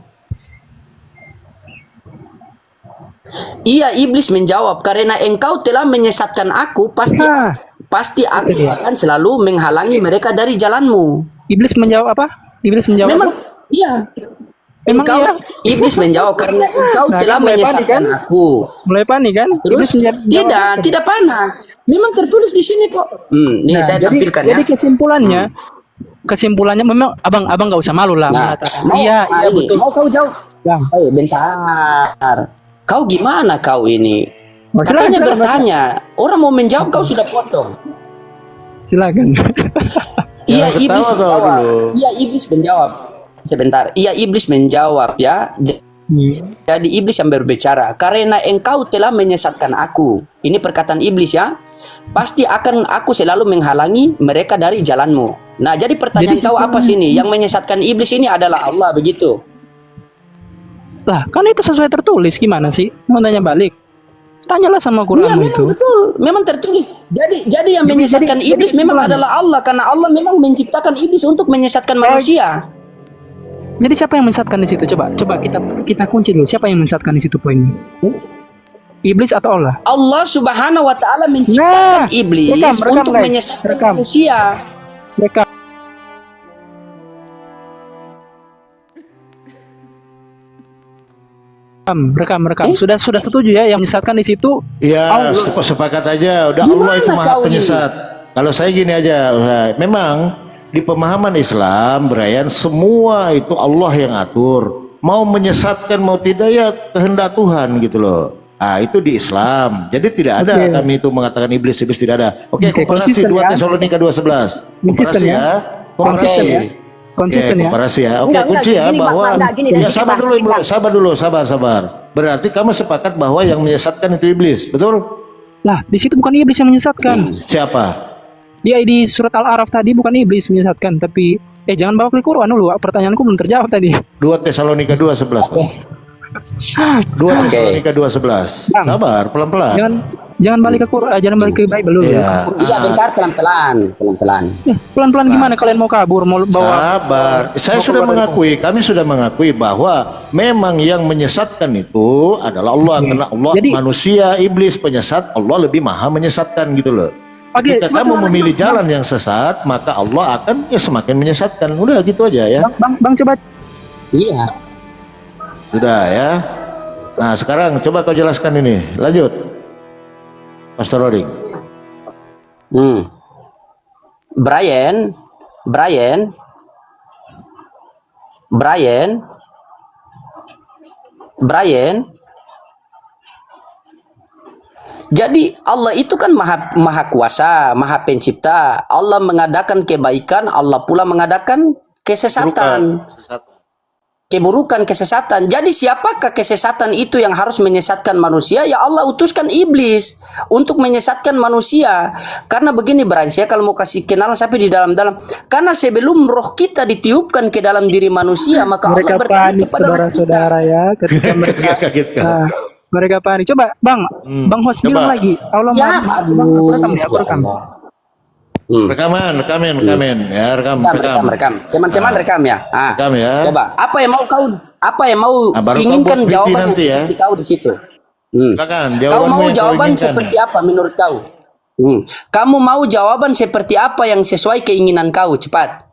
Iya, iblis menjawab, karena engkau telah menyesatkan aku, Nah, pasti aku itu dia. akan selalu menghalangi mereka dari jalanmu. Iblis menjawab apa? Iblis menjawab Memang apa? iya. Memang Engkau iya. iblis menjawab karena engkau Nah, telah kan mulai panik, menyesatkan kan? aku. Mulai panik kan? Terus Iblis menjawab tidak, apa? tidak panas. Memang tertulis di sini kok. Nih Nah, saya jadi, tampilkan jadi ya. kesimpulannya memang abang nggak usah malu lah Nah, mengatakan mau, iya ini, betul. mau kau jawab? Bang. Bentar. Kau gimana kau ini? Oh, silakan, Katanya silakan, bertanya. Orang mau menjawab kau sudah potong. Silakan. Iya, Jangan iblis ketawa kau menjawab. dulu. Iya, iblis menjawab. Sebentar. Iya, iblis menjawab ya. Jadi iblis yang berbicara, karena engkau telah menyesatkan aku. Ini perkataan iblis ya. Pasti akan aku selalu menghalangi mereka dari jalanmu. Nah, jadi pertanyaan Jadi kau apa sini? Yang menyesatkan iblis ini adalah Allah, begitu? Lah, kan itu sesuai tertulis, gimana sih? Mau tanya balik. Tanyalah sama Iya, Quran memang itu. betul. Memang tertulis. Jadi yang menyesatkan iblis memang kesimpulannya. adalah Allah, karena Allah memang menciptakan iblis untuk menyesatkan manusia. Jadi siapa yang menyesatkan di situ? Coba kita kunci dulu. Siapa yang menyesatkan di situ poinnya? Iblis atau Allah? Allah Subhanahu wa taala menciptakan Nah, iblis rekam, untuk guys. menyesatkan Rekam. manusia. Mereka rekam. Sudah setuju ya yang menyesatkan di situ? Iya, sepakat aja. Udah Allah itu Gimana maha kau ini? penyesat. Kalau saya gini aja, memang di pemahaman Islam, Brian, semua itu Allah yang atur. Mau menyesatkan mau tidak ya kehendak Tuhan gitu loh. Ah, itu di Islam. Jadi tidak ada Oke. kami itu mengatakan iblis tidak ada. Oke, Oke, komparasi konsisten 2 ya. Tesalonika 2:11. Konsisten Komparasi ya. ya. Konsisten Komparasi. ya. Konsisten ya. Komparasi ya. Oke, Enggak, kunci ya gini, bahwa Bang, gini, ya gini, sabar Bang, dulu, Bang. sabar. Berarti kamu sepakat bahwa yang menyesatkan itu iblis, betul? Lah, di situ bukan iblis yang menyesatkan. Siapa? Dia di surat Al-Araf tadi bukan iblis menyesatkan, tapi jangan bawa ke Quran dulu. Pertanyaanku belum terjawab tadi. 2 Tesalonika 2:11. 2 Tesalonika 2:11. Bang. Sabar, pelan-pelan. Jangan balik ke Quran, jangan balik ke Bible dulu. Iya. Iya, bentar, pelan-pelan. Pelan-pelan gimana kalian mau kabur, mau bawa? Sabar. Saya sudah mengakui, kami sudah mengakui bahwa memang yang menyesatkan itu adalah Allah. Karena Allah Jadi- manusia, iblis penyesat, Allah lebih maha menyesatkan gitu loh. Oke, Jika coba kamu coba, memilih Bang. jalan yang sesat, maka Allah akan semakin menyesatkan. Udah gitu aja ya. Bang coba. Iya. Sudah ya. Nah sekarang coba kau jelaskan ini. Lanjut, Pastor Rory. Brian, jadi Allah itu kan maha kuasa, maha pencipta. Allah mengadakan kebaikan, Allah pula mengadakan kesesatan. Keburukan, kesesatan. Jadi siapakah kesesatan itu yang harus menyesatkan manusia? Ya Allah utuskan iblis untuk menyesatkan manusia. Karena begini Brian, saya kalau mau kasih kenalan sampai di dalam-dalam. Karena sebelum roh kita ditiupkan ke dalam diri manusia, maka Mereka Allah bertanya panik kepada roh kita. saudara-saudara ya ketika mereka Kaget kan? Nah, mereka panik. Coba Bang Host Coba. bilang lagi. Allah Ya, maaf, Bang, aku rekam ya, aku rekam. Rekaman ya, rekam. Rekam. Teman-teman rekam ya. Rekam ya. Coba, apa yang mau baru kau inginkan buat jawaban nanti ya. seperti kau di situ. Silakan, Kau jawabanmu mau yang kau jawaban inginkan. seperti apa menurut kau? Kamu mau jawaban seperti apa yang sesuai keinginan kau? Cepat.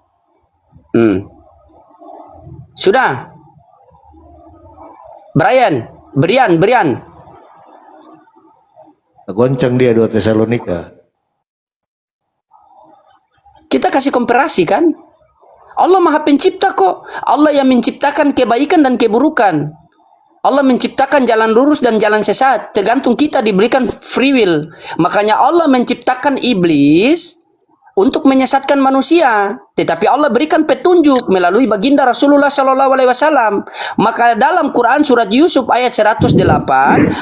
Sudah. Brian. Goncang dia 2 Tesalonika. Kita kasih komparasi kan? Allah Maha Pencipta kok. Allah yang menciptakan kebaikan dan keburukan. Allah menciptakan jalan lurus dan jalan sesat. Tergantung kita diberikan free will. Makanya Allah menciptakan iblis untuk menyesatkan manusia, tetapi Allah berikan petunjuk melalui baginda Rasulullah Shallallahu Alaihi Wasallam. Maka dalam Quran surat Yusuf ayat 108,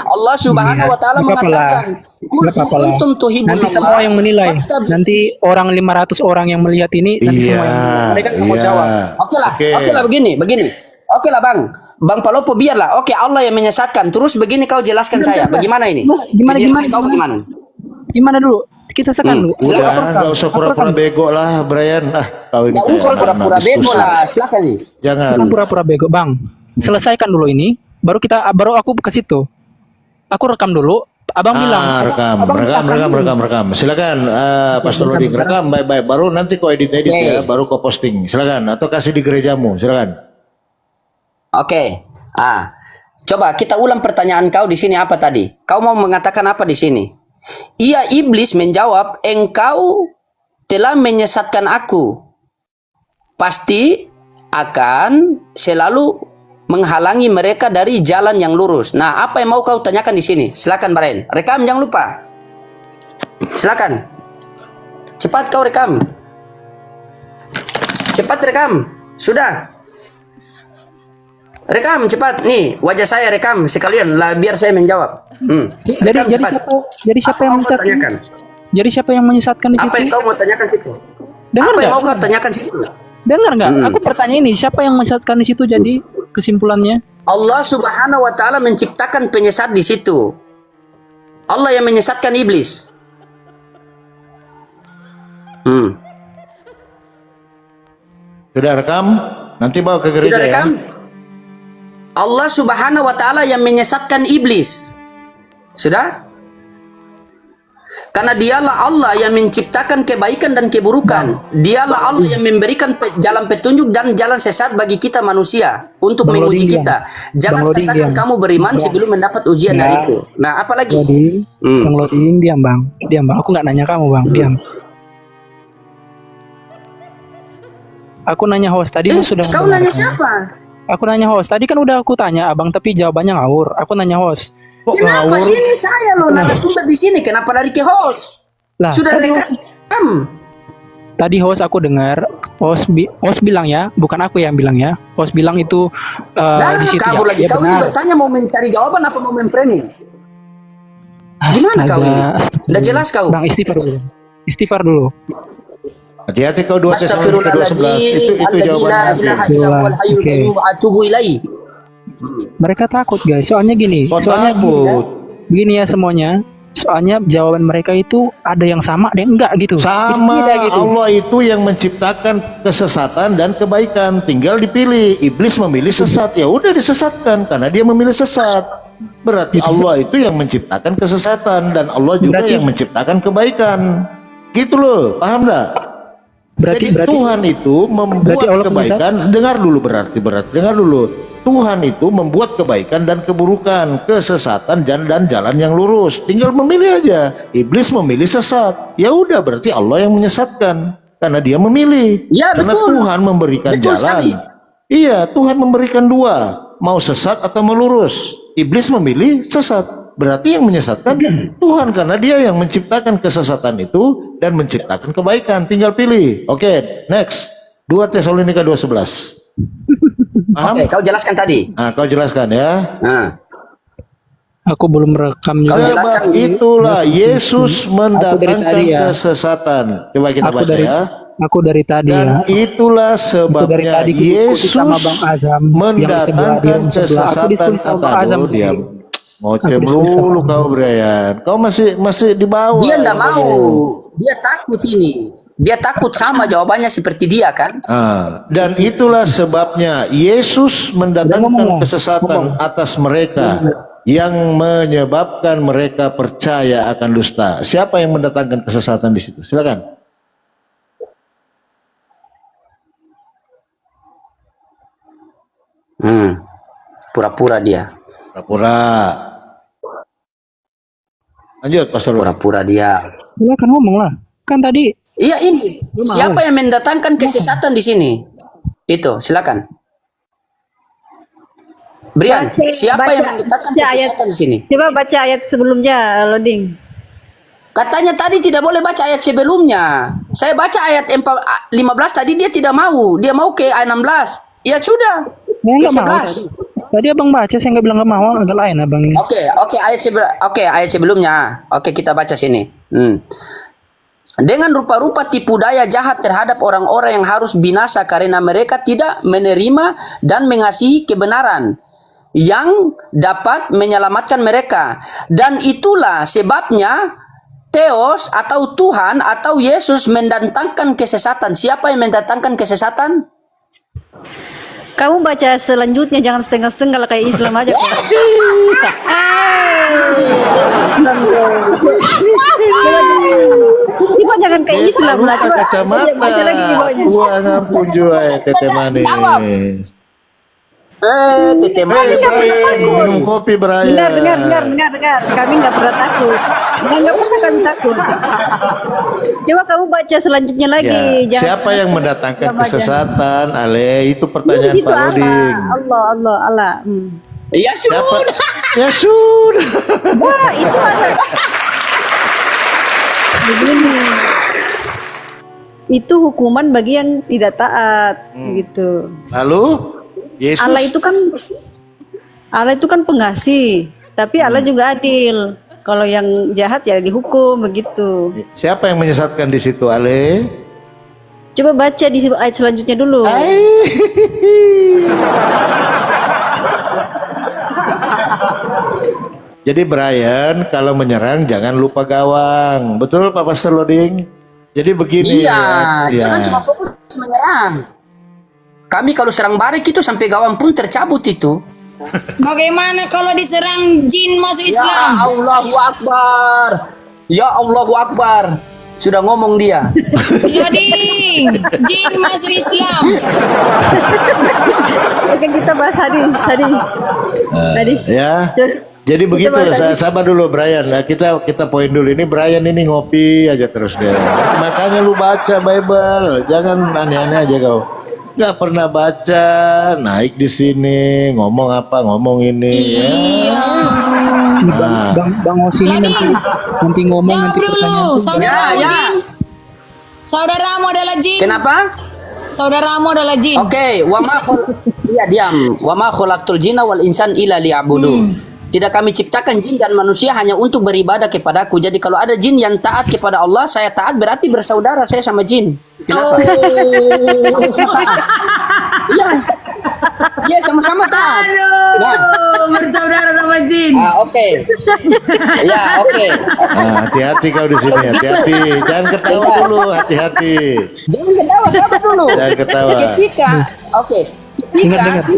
Allah Subhanahu Wa Taala mengatakan, "Kuntum tuhibun Nanti semua yang menilai. Nanti orang 500 orang yang melihat ini nanti semua yang menilai. Mereka nggak mau jawab. Oke lah, begini. Oke lah Bang Palopo biarlah. Oke, Allah yang menyesatkan. Terus begini kau jelaskan saya, bagaimana ini? Gimana dulu? Kita sekan dulu. Udah, nggak usah pura-pura bego lah, Brian. Kau ini Nggak usah pura-pura bego lah, silakan nih. Jangan. Jangan pura-pura bego, Bang. Selesaikan dulu ini, baru aku ke situ. Aku rekam dulu. Abang bilang. Rekam. Silakan, Pastor Loding, rekam baik-baik. Baru nanti kau edit ya, baru kau posting. Silakan. Atau kasih di gerejamu. Silakan. Oke. Coba kita ulang pertanyaan kau di sini apa tadi? Kau mau mengatakan apa di sini? Ia iblis menjawab, engkau telah menyesatkan aku. Pasti akan selalu menghalangi mereka dari jalan yang lurus. Nah, apa yang mau kau tanyakan di sini? Silakan Baren. Rekam jangan lupa. Silakan. Cepat kau rekam. Cepat rekam. Sudah. Rekam cepat. Nih, wajah saya rekam sekalian lah biar saya menjawab. Jadi siapa yang menyesatkan? Jadi siapa yang menyesatkan di situ? Apa yang kau mau tanyakan situ? Dengar apa yang nggak? mau kau tanyakan situ? Dengar nggak? Aku bertanya ini, siapa yang menyesatkan di situ? Jadi kesimpulannya? Allah Subhanahu Wa Taala menciptakan penyesat di situ. Allah yang menyesatkan iblis. Sudah rekam? Nanti bawa ke gereja Sudah rekam? ya. Allah Subhanahu Wa Taala yang menyesatkan iblis. Sudah? Karena dialah Allah yang menciptakan kebaikan dan keburukan. Dialah Allah yang memberikan jalan petunjuk dan jalan sesat bagi kita manusia untuk menguji kita. Jangan katakan kamu beriman sebelum mendapat ujian dariku. Nah, apalagi? Bang Loding, diam bang. Aku nggak nanya kamu bang, diam. Aku nanya host tadi, sudah. Kau nanya siapa? Aku nanya host. Tadi kan udah aku tanya abang, tapi jawabannya ngawur. Aku nanya host. Kok Kenapa ngawur? ini saya loh narasumber di sini? Kenapa lari ke host? Lah, Sudah tadi rekam. Tadi host aku dengar, host bilang ya, bukan aku yang bilang ya. Host bilang itu di situ kabur lagi. Kau ini bertanya mau mencari jawaban apa mau memframing? Gimana kau ini? Udah jelas kau? Bang, istighfar dulu. Hati-hati kau 2 Tesalonika 2:11. Itu jawabannya. Mereka takut guys, soalnya gini. Soalnya gini ya semuanya. Soalnya jawaban mereka itu ada yang sama, ada yang enggak gitu. Sama gitu. Allah itu yang menciptakan kesesatan dan kebaikan. Tinggal dipilih. Iblis memilih sesat, ya udah disesatkan karena dia memilih sesat. Berarti Allah itu yang menciptakan kesesatan dan Allah juga yang menciptakan kebaikan. Gitu loh, paham enggak? Jadi Tuhan itu membuat kebaikan. Dengar dulu dengar dulu. Tuhan itu membuat kebaikan dan keburukan, kesesatan dan jalan yang lurus. Tinggal memilih aja. Iblis memilih sesat. Ya udah berarti Allah yang menyesatkan karena dia memilih. Ya, karena betul. Tuhan memberikan Betul jalan. sekali. Iya, Tuhan memberikan dua, mau sesat atau mau lurus. Iblis memilih sesat. Berarti yang menyesatkan Tuhan karena dia yang menciptakan kesesatan itu dan menciptakan kebaikan. Tinggal pilih. Oke, next. 2 Tesalonika 2:11. Paham? Oke, kau jelaskan tadi. Nah, kau jelaskan ya. Nah, Aku belum rekam. Kau jelaskan. Sebab itulah Yesus dari mendatangkan tadi ya. kesesatan. Coba kita baca ya. Aku dari tadi Dan ya. itulah Itu dari sebabnya tadi diskusi Yesus sama Bang Azam mendatangkan Aku kesesatan. diskusi sama Bang Azam. Diam. Ngoceh melulu kau, Brian. Kau masih di bawah. dia enggak mau. Dia takut ini. Dia takut sama jawabannya seperti dia kan? Dan itulah sebabnya Yesus mendatangkan kesesatan atas mereka yang menyebabkan mereka percaya akan dusta. Siapa yang mendatangkan kesesatan di situ? Silakan. Pura-pura dia. Pura-pura. Lanjut, Pastor. Pura-pura dia. Silakan ngomong lah. Kan tadi Iya ini. Siapa yang mendatangkan kesesatan di sini? Itu, silakan. Brian, siapa yang mendatangkan kesesatan di sini? Coba baca ayat sebelumnya, Loding. Katanya tadi tidak boleh baca ayat sebelumnya. Saya baca ayat 15 tadi dia tidak mau. Dia mau ke ayat 16. Ya sudah. Ya, Ke nggak mau. 11. Tadi abang baca, saya nggak bilang nggak mau, agak lain abang. Oke, ayat sebelumnya. Oke, kita baca sini. Dengan rupa-rupa tipu daya jahat terhadap orang-orang yang harus binasa karena mereka tidak menerima dan mengasihi kebenaran yang dapat menyelamatkan mereka. Dan itulah sebabnya Theos atau Tuhan atau Yesus mendatangkan kesesatan. Siapa yang mendatangkan kesesatan? Kamu baca selanjutnya, jangan setengah-setengah kayak Islam aja. Coba jangan kayak Islam lah. Lupa kacamata. Baca lagi di bawahnya. Wah, ngampun juga ya Tete Manis. Tete manis. Minum kopi Brian. Dengar. Kami nggak pernah takut. Nggak pernah kami takut. Coba kamu baca selanjutnya lagi. Ya, siapa yang mendatangkan kesesatan? Ale, itu pertanyaan Itu Pak Roding. Allah. Ya Siapa? sudah. Ya sudah. Wah, itu ada. Begini. Itu hukuman bagi yang tidak taat, gitu. Lalu Yesus. Allah itu kan pengasih, tapi Allah juga adil. Kalau yang jahat ya dihukum begitu. Siapa yang menyesatkan di situ, Ale? Coba baca di ayat selanjutnya dulu. Jadi Brian, kalau menyerang jangan lupa gawang. Betul Pak Pastor Loding? Jadi begini Iya, ya. jangan cuma fokus menyerang. Kami kalau serang balik itu sampai gawang pun tercabut itu. Bagaimana kalau diserang jin masuk Ya Islam? Allahu Akbar. Ya Allahu Akbar. Sudah ngomong dia. Loding, jin masuk Islam. Oke, kita bahas hadis. Ya. Jadi Kita begitu, bahas sabar dulu Brian. Nah, kita poin dulu. Ini Brian ini ngopi aja terus dia. Makanya lu baca Bible, jangan aneh-aneh aja kau. Nggak pernah baca, naik di sini, ngomong apa, ngomong ini. Ya. Nah, Bang Osi ini nanti ngomong, Jawab nanti dulu, pertanyaan. saudaramu Ya. jin. Saudaramu adalah jin. Kenapa? Saudaramu adalah jin. Oke, iya diam. Wa ma khalaqtul jinna wal insan illa liya'budun. Tidak kami ciptakan jin dan manusia hanya untuk beribadah kepadaku. Jadi kalau ada jin yang taat kepada Allah, saya taat berarti bersaudara saya sama jin. Kenapa? Iya. Iya, sama-sama taat. Nah, Bersaudara sama jin. oke. Ya, oke. nah, hati-hati kau di sini, hati-hati. Jangan ketawa dulu, hati-hati. Jangan ketawa, sabar dulu. Jangan ketawa.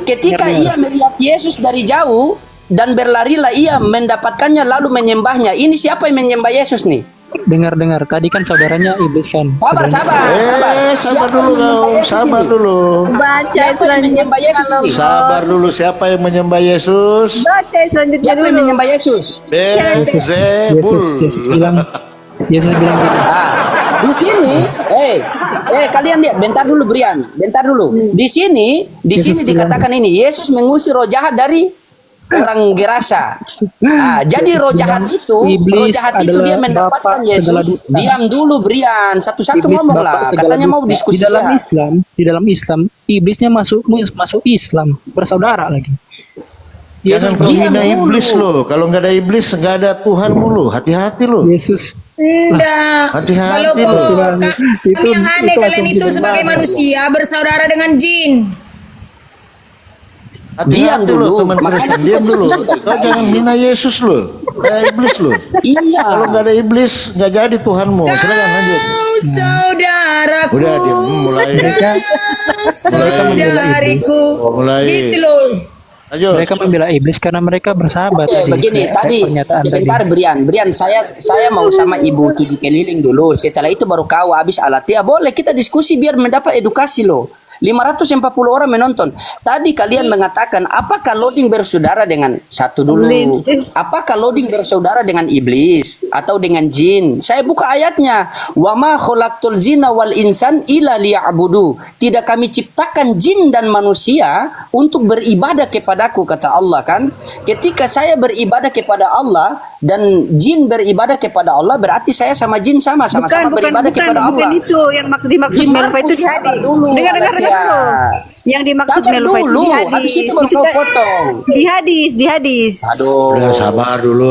Ketika ia melihat Yesus dari jauh dan berlarilah ia mendapatkannya lalu menyembahnya. Ini siapa yang menyembah Yesus nih? Dengar, tadi kan saudaranya iblis kan. Sabar. Sabar Siapa dulu yang menyembah kau, Yesus sabar ini? dulu. Baca Siapa yang menyembah Yesus ini? Sabar dulu, siapa yang menyembah Yesus? Baca selanjutnya Siapa yang dulu. menyembah Yesus? Beelzebul. Yesus bilang gini. Di sini, kalian lihat, bentar dulu Brian, bentar dulu. Di sini dikatakan ini, Yesus mengusir roh jahat dari orang Gerasa. Jadi roh jahat itu dia mendapatkan Yesus. Diam dulu Brian, satu-satu Iblis ngomong bapak lah. segala Katanya mau dusta. diskusi Di dalam Islam, iblisnya masuk Islam, bersaudara lagi. Jangan kau hina iblis loh. Kalau nggak ada iblis, nggak ada Tuhan mulu. Hati-hati loh. Yesus. Tidak. Hati-hati Kalau loh. kami yang aneh kalian itu sebagai manusia bersaudara dengan jin. Diam Hati-hati dulu. loh teman Makanya Kristen, kita diam dulu. diskusi Kau jangan hina Yesus loh. Ada iblis loh. Iya. Kalau nggak ada iblis, nggak jadi Tuhanmu. Silakan lanjut. Kau saudaraku. Udah diam, mulai. Kau saudariku. Mulai. Gitu loh. Lanjut. Mereka membela iblis karena mereka bersahabat. Oke, begini tadi sebentar Brian, saya mau sama Ibu tujuh keliling dulu. Setelah itu baru kau habis alat. Ya boleh kita diskusi biar mendapat edukasi loh. 540 orang menonton. Tadi kalian mengatakan, apakah loading bersaudara dengan satu dulu? Apakah loading bersaudara dengan iblis atau dengan jin? Saya buka ayatnya. Wa ma khalaqtul jinna wal insan illa liya'budu. Tidak kami ciptakan jin dan manusia untuk beribadah kepadaku, kata Allah kan. Ketika saya beribadah kepada Allah dan jin beribadah kepada Allah, berarti saya sama jin sama-sama beribadah kepada Allah. Bukan itu yang dimaksud Di Melva itu Markus di hadis. sabar dulu, Dengar Alatia. dulu. Yang dimaksud Sabar Melva itu dulu, di hadis. habis itu baru kau potong. Di hadis. Aduh. Udah sabar dulu.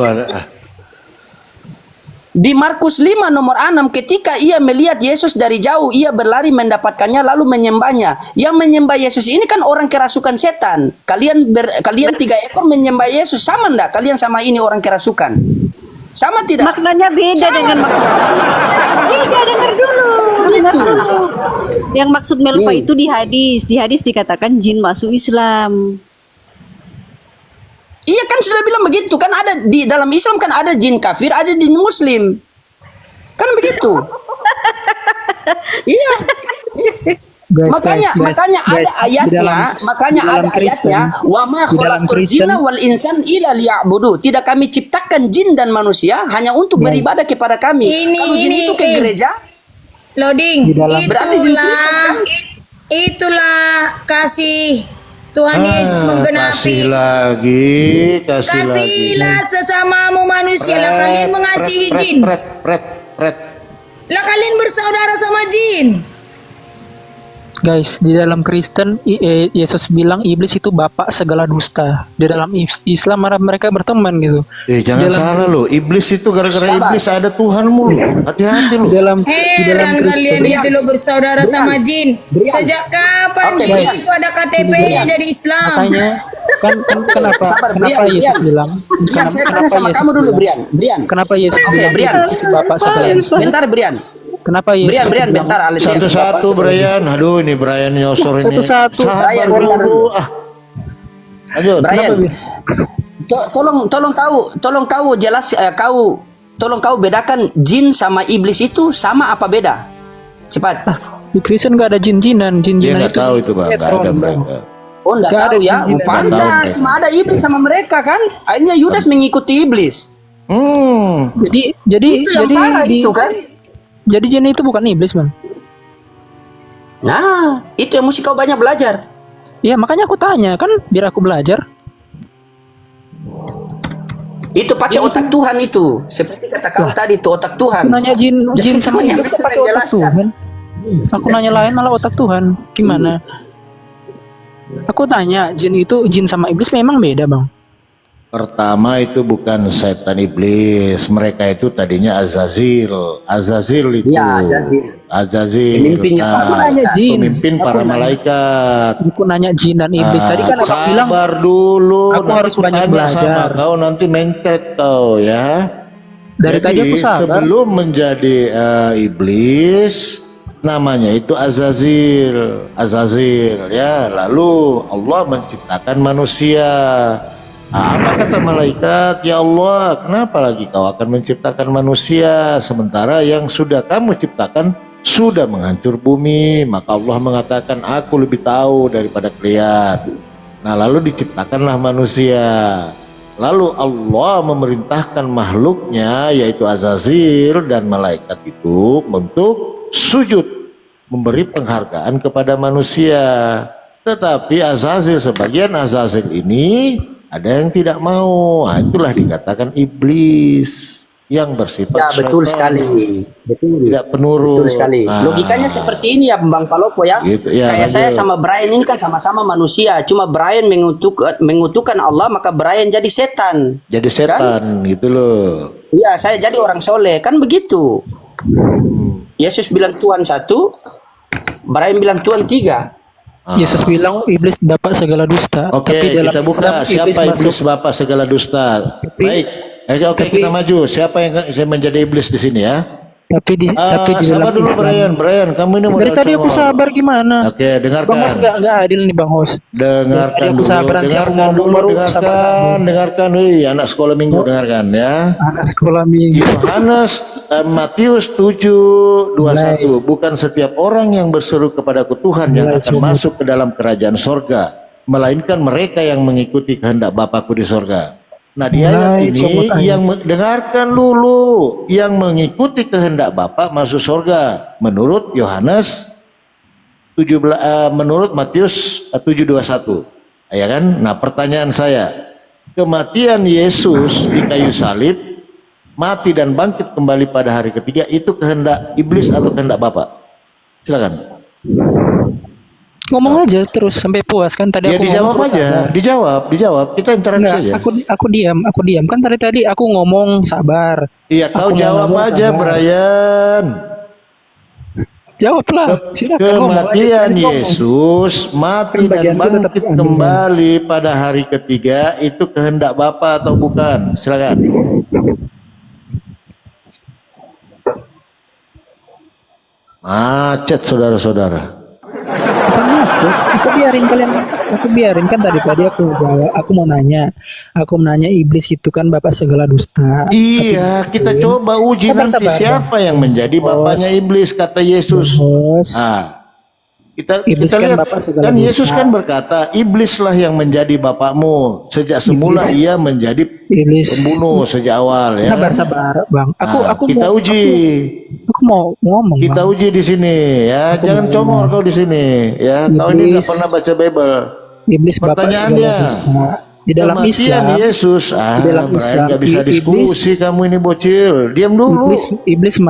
Di Markus 5 nomor 6, ketika ia melihat Yesus dari jauh, ia berlari mendapatkannya lalu menyembahnya. Yang menyembah Yesus ini kan orang kerasukan setan. Kalian 3 ekor menyembah Yesus, sama enggak? Kalian sama ini orang kerasukan? Sama tidak? Maknanya beda Sama, dengan maksud. Beda, dengar dulu. Dengar dulu. Yang maksud Melva itu di hadis. Di hadis dikatakan jin masuk Islam. Iya kan sudah bilang begitu kan, ada di dalam Islam kan ada jin kafir, ada jin muslim. Kan begitu. Iya. Makanya ada ayatnya, wa ma khalaqtul jinna wal insan illa liya'budu. Tidak kami ciptakan jin dan manusia hanya untuk beribadah kepada kami. Kalau jin itu ke gereja, Loading. berarti jin Kristen, kan? Itulah kasih Tuhan Yesus menggenapi. Kasihilah sesamamu manusia. Lah kalian mengasihi jin. Lah kalian bersaudara sama jin. Guys, di dalam Kristen Yesus bilang iblis itu bapak segala dusta. Di dalam Islam mereka berteman gitu. Jangan salah lo, iblis itu gara-gara iblis ada Tuhanmu lo. Hati-hati lo. Heran kalian itu lo bersaudara sama jin. Sejak kapan jin itu ada KTP-nya jadi Islam? Makanya kenapa Yesus bilang? Brian, saya tanya sama kamu dulu, Brian. Kenapa Yesus bilang Brian. itu bapak segala dusta? Bentar, Brian. Kenapa Yesus Brian, bentar, Alicia. Satu-satu Brian. Aduh, ini Brian nyosor ini. Satu-satu. Sabar Brian, dulu. Ayo, Brian, tolong kau jelas, tolong kau bedakan jin sama iblis itu sama apa beda? Cepat. Di Kristen gak ada jin-jinan. Dia Jin-jinan nggak tahu itu bang, nggak ada mereka. Oh, enggak Nggak tahu ada ya. jin-jinan. Pantas Nggak tahu, cuma ada iblis sama mereka kan? Akhirnya Yudas mengikuti iblis. Jadi Itu yang parah itu kan? Jadi jin itu bukan iblis, Bang. Nah, itu yang mesti kau banyak belajar. Ya, makanya aku tanya kan biar aku belajar. Itu pakai otak Tuhan itu. Seperti kata kau tadi itu otak Tuhan. Aku nanya jin Jadi sama yang iblis bisa pakai otak menjelaskan. Tuhan. Aku nanya lain malah otak Tuhan. Gimana? Aku tanya jin sama iblis memang beda, Bang. Pertama itu bukan setan iblis, mereka itu tadinya Azazil itu. Ya, Azazil. Pemimpinnya Aku nanya jin. Pemimpin para malaikat. Aku nanya jin dan iblis tadi kan aku bilang Sabar dulu, aku nanti harus banyak tanya belajar. sama kau nanti mencret kau ya. Dari Jadi tadi aku sabar. sebelum menjadi iblis namanya itu Azazil ya. Lalu Allah menciptakan manusia. Apa kata malaikat? Ya Allah, kenapa lagi kau akan menciptakan manusia sementara yang sudah kamu ciptakan sudah menghancur bumi? Maka Allah mengatakan, aku lebih tahu daripada kalian. Nah, lalu diciptakanlah manusia. Lalu Allah memerintahkan makhluknya yaitu Azazil dan malaikat itu untuk sujud, memberi penghargaan kepada manusia. Tetapi sebagian Azazil ini ada yang tidak mau. Nah, itulah dikatakan iblis yang bersifat Ya, betul syaitan, sekali. Betul. tidak penurut. Betul sekali. Nah, Logikanya seperti ini ya, Bang Palopo ya. Gitu, ya, Kayak saya lanjut. sama Brian ini kan sama-sama manusia. Cuma Brian mengutukan Allah, maka Brian jadi setan. jadi setan gitu loh. Iya, saya jadi orang soleh. Kan begitu. Yesus bilang Tuhan satu, Brian bilang Tuhan tiga. Yesus bilang iblis bapak segala dusta. Oke, Tapi dalam kita buka Islam, siapa iblis masuk. bapak segala dusta. Baik. Oke, kita maju. Siapa yang menjadi iblis di sini ya? Tapi di dalam sabar dulu Islam. Brian, kamu ini Dari modal tadi aku congol. sabar gimana? Oke, Bang Hos dengarkan. nggak adil nih Bang Hos. Dengarkan Tadi aku dulu, sabar, nanti aku ngomong baru sabar. dengarkan, wih, anak sekolah minggu dengarkan ya. Anak sekolah minggu. Yohanes Matius 7:21, bukan setiap orang yang berseru kepadaku Tuhan yang akan masuk ke dalam kerajaan sorga, melainkan mereka yang mengikuti kehendak Bapakku di sorga. Nah di ayat ini dengarkan dulu, yang mengikuti kehendak Bapa masuk sorga menurut Yohanes 17, menurut Matius 7:21, ya kan? Nah pertanyaan saya, kematian Yesus di kayu salib, mati dan bangkit kembali pada hari ketiga, itu kehendak iblis atau kehendak Bapa? Silakan. Ngomong aja terus sampai puas kan tadi Ya aku dijawab ngomong aja, dijawab. Kita interaksi Enggak, aja. aku diam kan tadi aku ngomong sabar. Iya, tahu Aku jawab ngomong aja, sabar. Brian. Jawablah. Silakan ngomong. Kematian Tadi ngomong. Yesus, mati Kan dan bagianku tetap bangkit diambil. kembali pada hari ketiga, itu kehendak Bapa atau bukan? Silakan. Macet saudara-saudara. Bukan macet. Aku biarin kan tadi aku jawab. Aku mau nanya iblis itu kan bapak segala dusta. Iya, kita coba uji nanti Sabar. siapa yang menjadi bapaknya iblis, kata Yesus. Bos. Nah, kita Iblis kan lihat bapak segala kan dosa. Yesus kan berkata, iblislah yang menjadi bapakmu. Sejak semula ia menjadi Iblis. pembunuh sejak awal ya. Sabar, Bang. Kita uji. Aku mau ngomong. Kita Bang. uji di sini ya. Jangan congor kau di sini ya. Kau ini tidak Iblis. pernah baca Bible. Iblis bapak Pertanyaan segala dia, dusta. Di dalam kematian Islam. Yesus. Di dalam Brian Islam, nggak bisa iblis- diskusi kamu ini bocil. Diam dulu. Iblis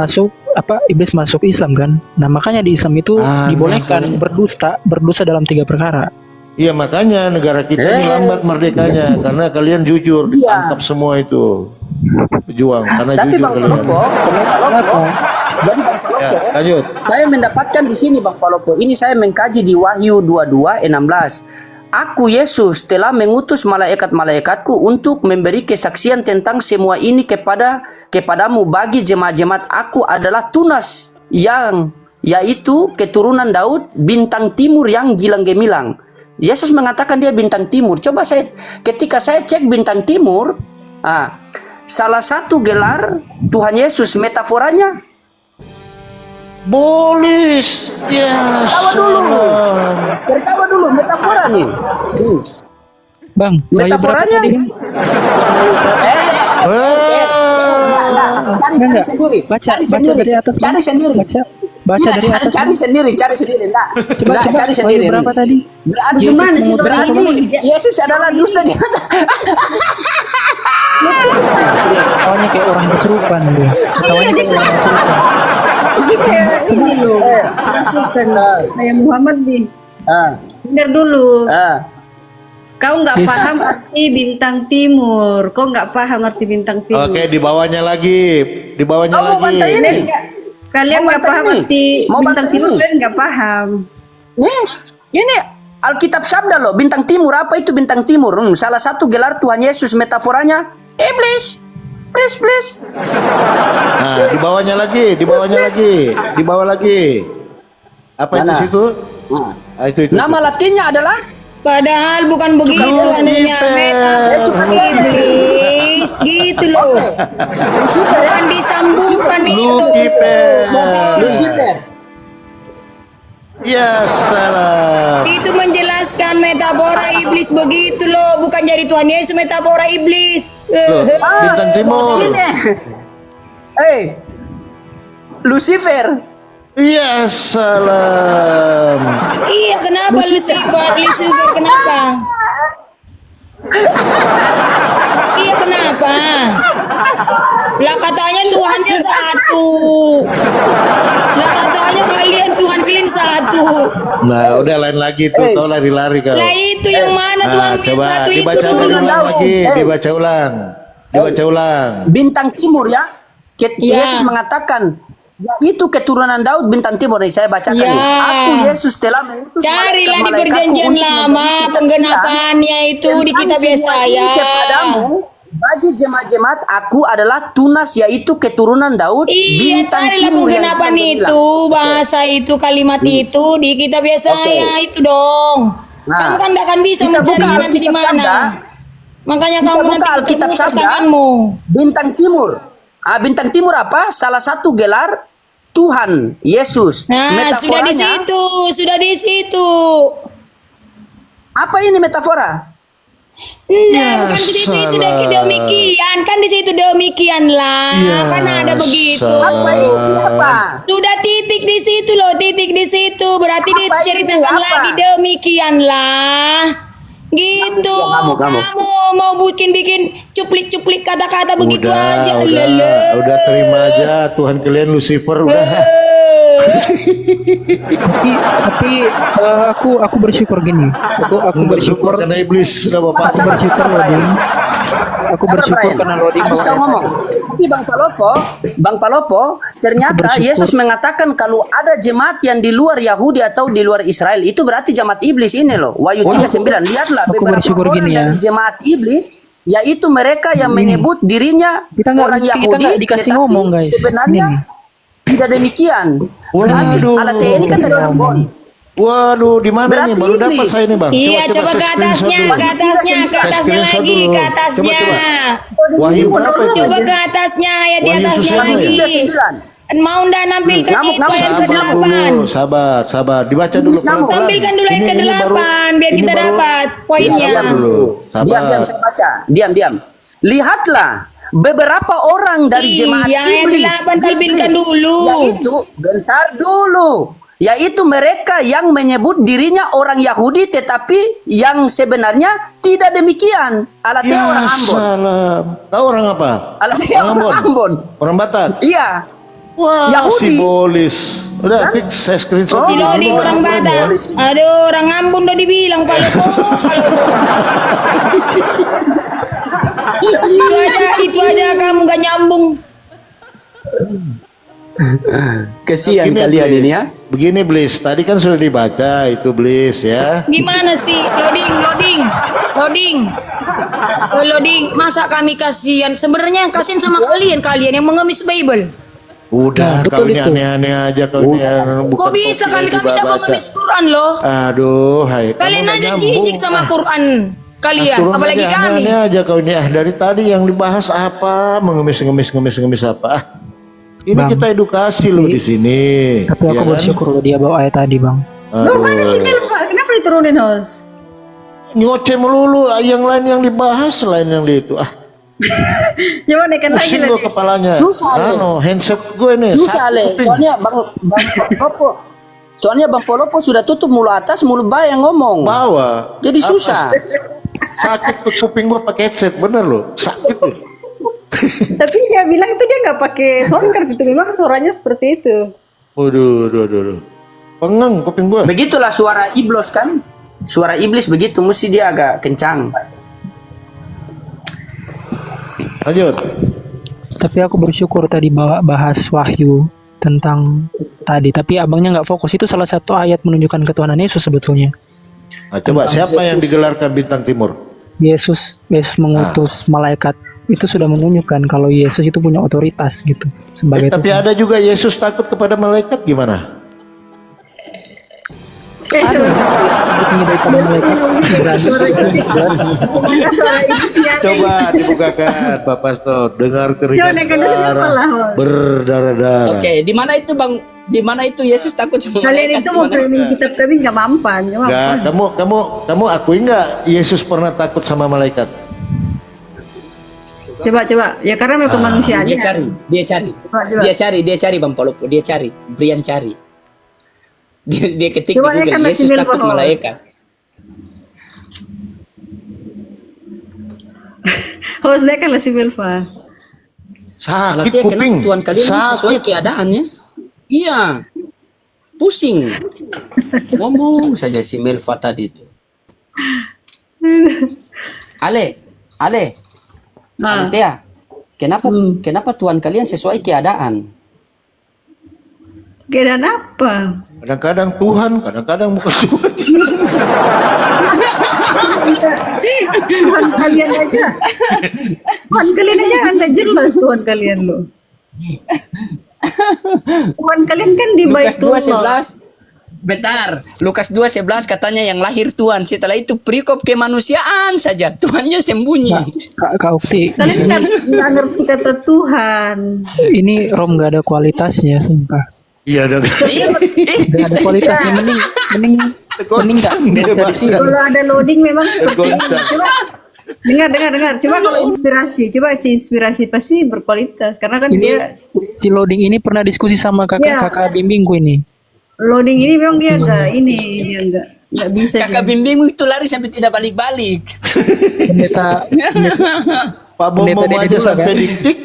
masuk Islam kan. Nah makanya di Islam itu dibolehkan berdusta dalam 3 perkara. Iya makanya negara kita ini lambat merdekanya karena kalian jujur ditangkap semua itu pejuang karena Tapi jujur Bang kalian. Palopo, jadi Bang Palopo, Ya, lanjut. saya mendapatkan di sini Bang Palopo. Ini saya mengkaji di Wahyu 22:16. Aku Yesus telah mengutus malaikat-malaikatku untuk memberi kesaksian tentang semua ini kepadamu bagi jemaat-jemaat. Aku adalah tunas yang yaitu keturunan Daud, bintang timur yang gilang gemilang. Yesus mengatakan dia bintang timur. Ketika saya cek bintang timur, salah satu gelar Tuhan Yesus metaforanya Bolis. Ya. Tertawa dulu metafora nih. Bang, Wahyu berapa Metaforanya tadi, Bang? Cari sendiri. Baca dari atas, Bang. Cari sendiri. Baca dari atas. Cari sendiri. Enggak. Coba Cari Wahyu sendiri. berapa tadi? Berarti Yesus Gimana sih, mengutus- berarti Yesus adalah dusta di atas. Ketawanya kayak orang kesurupan dia. Ketawanya kayak orang kesurupan. Ini kayak ini loh, kerasukan kayak Muhammad nih. Dengar dulu. Kau nggak paham arti bintang timur. Kau nggak paham arti bintang timur. Oke, di bawahnya lagi. Mau bantai ini. Kalian Mau nggak bantai paham ini? arti Mau bintang bantai timur. ini? Kalian nggak paham. Ini Alkitab sabda loh, bintang timur. Apa itu bintang timur? Salah satu gelar Tuhan Yesus metaforanya iblis. Please. Nah, di bawahnya lagi. Di bawah lagi. Apa itu Mana? situ? Itu. Nama latinnya adalah Padahal bukan begitu anunya, metafor iblis gitu loh. Bukan disambungkan itu. Betul. Lucifer. Ya salam. Itu menjelaskan metafora iblis begitu loh, bukan jadi Tuhan Yesus metafora iblis. Loh, bintang timur. Ini. Lucifer. Ya salam. Iya, kenapa Lucifer kenapa? Iya, kenapa? Lah katanya Tuhannya satu. Lah katanya kalian satu. Nah, udah lain lagi tuh, kau lari-lari kau. Lah itu yang mana Tuhan Coba satu itu dibaca dulu. ulang lagi, dibaca ulang. Bintang timur ya. Ya. Yesus mengatakan itu keturunan Daud bintang timur nih saya bacakan Ya. nih. Aku Yesus telah mengutus Carilah di malaikat-malaikatku perjanjian untuk lama memberi kesaksian penggenapannya itu di tentang kitab semua ini Yesaya. kepadamu bagi jemaat-jemaat aku adalah tunas, yaitu keturunan Daud. Iya, bintang carilah timur yang kenapa Tuhan itu bilang. bahasa itu kalimat itu di kitab Yesaya itu dong. Nah, Kamu kan tidak akan bisa kita buka mencari nanti di Alkitab mana. Sabda. Makanya Kita kamu buka nanti Alkitab ketemu Sabda. tanganmu. Bintang timur. Bintang timur apa? Salah satu gelar Tuhan Yesus. Nah, sudah di Metaforanya, situ. apa ini metafora? Nah, bukan di situ itu demikian. Kan di situ demikian lah. Kan ada begitu. Apa ini apa? Sudah titik di situ loh, titik di situ. Berarti Apa ini? diceritakan Apa? lagi demikian lah. Gitu. Kamu. Mau bikin cuplik-cuplik kata-kata begitu aja. Udah terima aja Tuhan kalian Lucifer udah. tapi aku bersyukur gini. Aku bersyukur karena iblis sudah bapak. aku bersyukur loading. Aku bersyukur karena loading Habis kamu ngomong. Tapi Bang Palopo, ternyata bersyukur. Yesus mengatakan kalau ada jemaat yang di luar Yahudi atau di luar Israel, itu berarti jemaat iblis ini loh. Wahyu 3:9. Lihatlah Aku beberapa bersyukur orang gini ya. dari jemaat iblis, yaitu mereka yang menyebut dirinya Kita nggak- orang kita Yahudi, nggak dikasih tetapi ngomong, guys. sebenarnya tidak demikian. Berarti Waduh. alat ini kan dari Ambon. Waduh, di mana Berarti nih? Baru dapat iblis. saya nih bang. Iya, coba saya ke screenshot atasnya, dulu. ke atasnya Saya screenshot lagi, dulu. ke atasnya. Wahyu berapa itu? Coba ke atasnya, ya di Wahyu atasnya Susana lagi. ya? 3:9. Mau ndak nampilkan Ngamuk, itu ngamuk. ayat Sabar ke-8. dulu, sabar. Dibaca dulu Iblis ngamuk. pelan-pelan. Tampilkan dulu ayat Ini ke-8 baru- biar ini kita baru- dapat poinnya. Sabar dulu, sabar. Diam, saya baca. Diam. Lihatlah beberapa orang dari Iya, jemaat ayat iblis. 8 tampilkan dulu. Yaitu, bentar dulu. Yaitu mereka yang menyebut dirinya orang Yahudi tetapi yang sebenarnya tidak demikian. Alatnya Ya orang Ambon. salam. Tahu orang apa? Alatnya orang Ambon. Orang Batak. Iya. Wah, Yahudi. simbolis. Udah, fix saya screenshot Di dulu. loading orang Batak. Aduh, orang Ambon udah dibilang Palopo. Itu aja kamu gak nyambung. Kesian Begini, kalian Bliss. ini ya. Begini Bliss, tadi kan sudah dibaca itu Bliss ya. Gimana sih? Loading. Masa kami kasihan? Sebenarnya yang kasihan sama kalian yang mengemis Bible. Udah, Nah, kau betul ini itu. aneh-aneh aja kau ini. Kok bisa kami tidak mengemis Quran loh? Aduh, hai. Kalian kamu aja nggak jijik nyambung. sama Quran kalian, Turun apalagi aja, kami. aneh-aneh aja kau ini. Dari tadi yang dibahas apa? Mengemis apa? Ini Bang. kita edukasi loh di sini. Tapi ya aku kan? bersyukur loh dia bawa ayat tadi, Bang. Loh, mana sih Milva? Kenapa diturunin host? Ngoceh melulu, yang lain yang dibahas, lain yang di itu. Coba naikkan lagi Pusing lah. gue kepalanya. Susah, Ale. Handset gue nih. Susah Ale. sakit nih. Soalnya Bang Polopo sudah tutup mulut atas, mulut bawah yang ngomong. Bawa. Jadi susah. Sakit tuh kuping gue pakai headset, bener loh. Sakit loh. Tapi dia bilang itu dia nggak pakai soundcard itu, memang suaranya seperti itu. Waduh. Pengang kuping gue. Begitulah suara iblis kan? Suara iblis begitu, mesti dia agak kencang. Lanjut. Tapi aku bersyukur tadi bahas Wahyu tentang tadi. Tapi abangnya nggak fokus. Itu salah satu ayat menunjukkan ketuhanan Yesus sebetulnya. Nah, coba siapa yang digelarkan bintang timur? Yesus mengutus malaikat. Itu sudah menunjukkan kalau Yesus itu punya otoritas gitu sebagai Tapi Tuhan. ada juga Yesus takut kepada malaikat gimana? Tinggi daripada malaikat. Suara iblis ya. Coba dibukakan Pak Pastor, dengar keringat Coba naikkan dulu darah lah, Host. berdarah-darah. Oke, di mana itu Bang? Di mana itu Yesus takut sama Kalian itu mau framing kitab kami nggak mampan. Enggak, kamu akui nggak Yesus pernah takut sama malaikat? Coba. Ya karena memang kemanusiaannya. Dia cari Bang Polopo, dia cari, Brian cari. Dia ketik Coba di naikkan Google, lagi Yesus Milva, takut Host. malaikat. Host naikkan lah si Milva. Sakit Alatnya kuping. kenapa Tuhan kalian ini sesuai Sakit. keadaannya? Iya, pusing. Ngomong saja si Melva tadi itu. Ale, Nah, Tia, kenapa Tuhan kalian sesuai keadaan? keadaan apa? Kadang-kadang Tuhan, kadang-kadang bukan Tuhan. Tuhan kalian aja. Tuhan kalian aja nggak jelas Tuhan kalian loh. Tuhan kalian kan di Lukas Baitullah. 2:11. Bentar, Lukas 2:11 katanya yang lahir Tuhan. Setelah itu perikop kemanusiaan saja. Tuhannya sembunyi. Kak Ukti, Kalian nggak ngerti kata Tuhan. ini Rom nggak ada kualitasnya, sumpah. Iya dong. Nggak ada kualitasnya, mending nggak dari sini. Kalau ada loading memang seperti ini. Tergoncang. Coba dengar. Coba kalau inspirasi pasti berkualitas karena kan dia Si loading ini pernah diskusi sama Iya. kakak bimbingku ini. loading ini memang dia nggak bisa. Kakak bimbingmu itu lari sampai tidak balik-balik. Pendeta Pak Bomo Pendeta aja Dede sampai kan? dikik.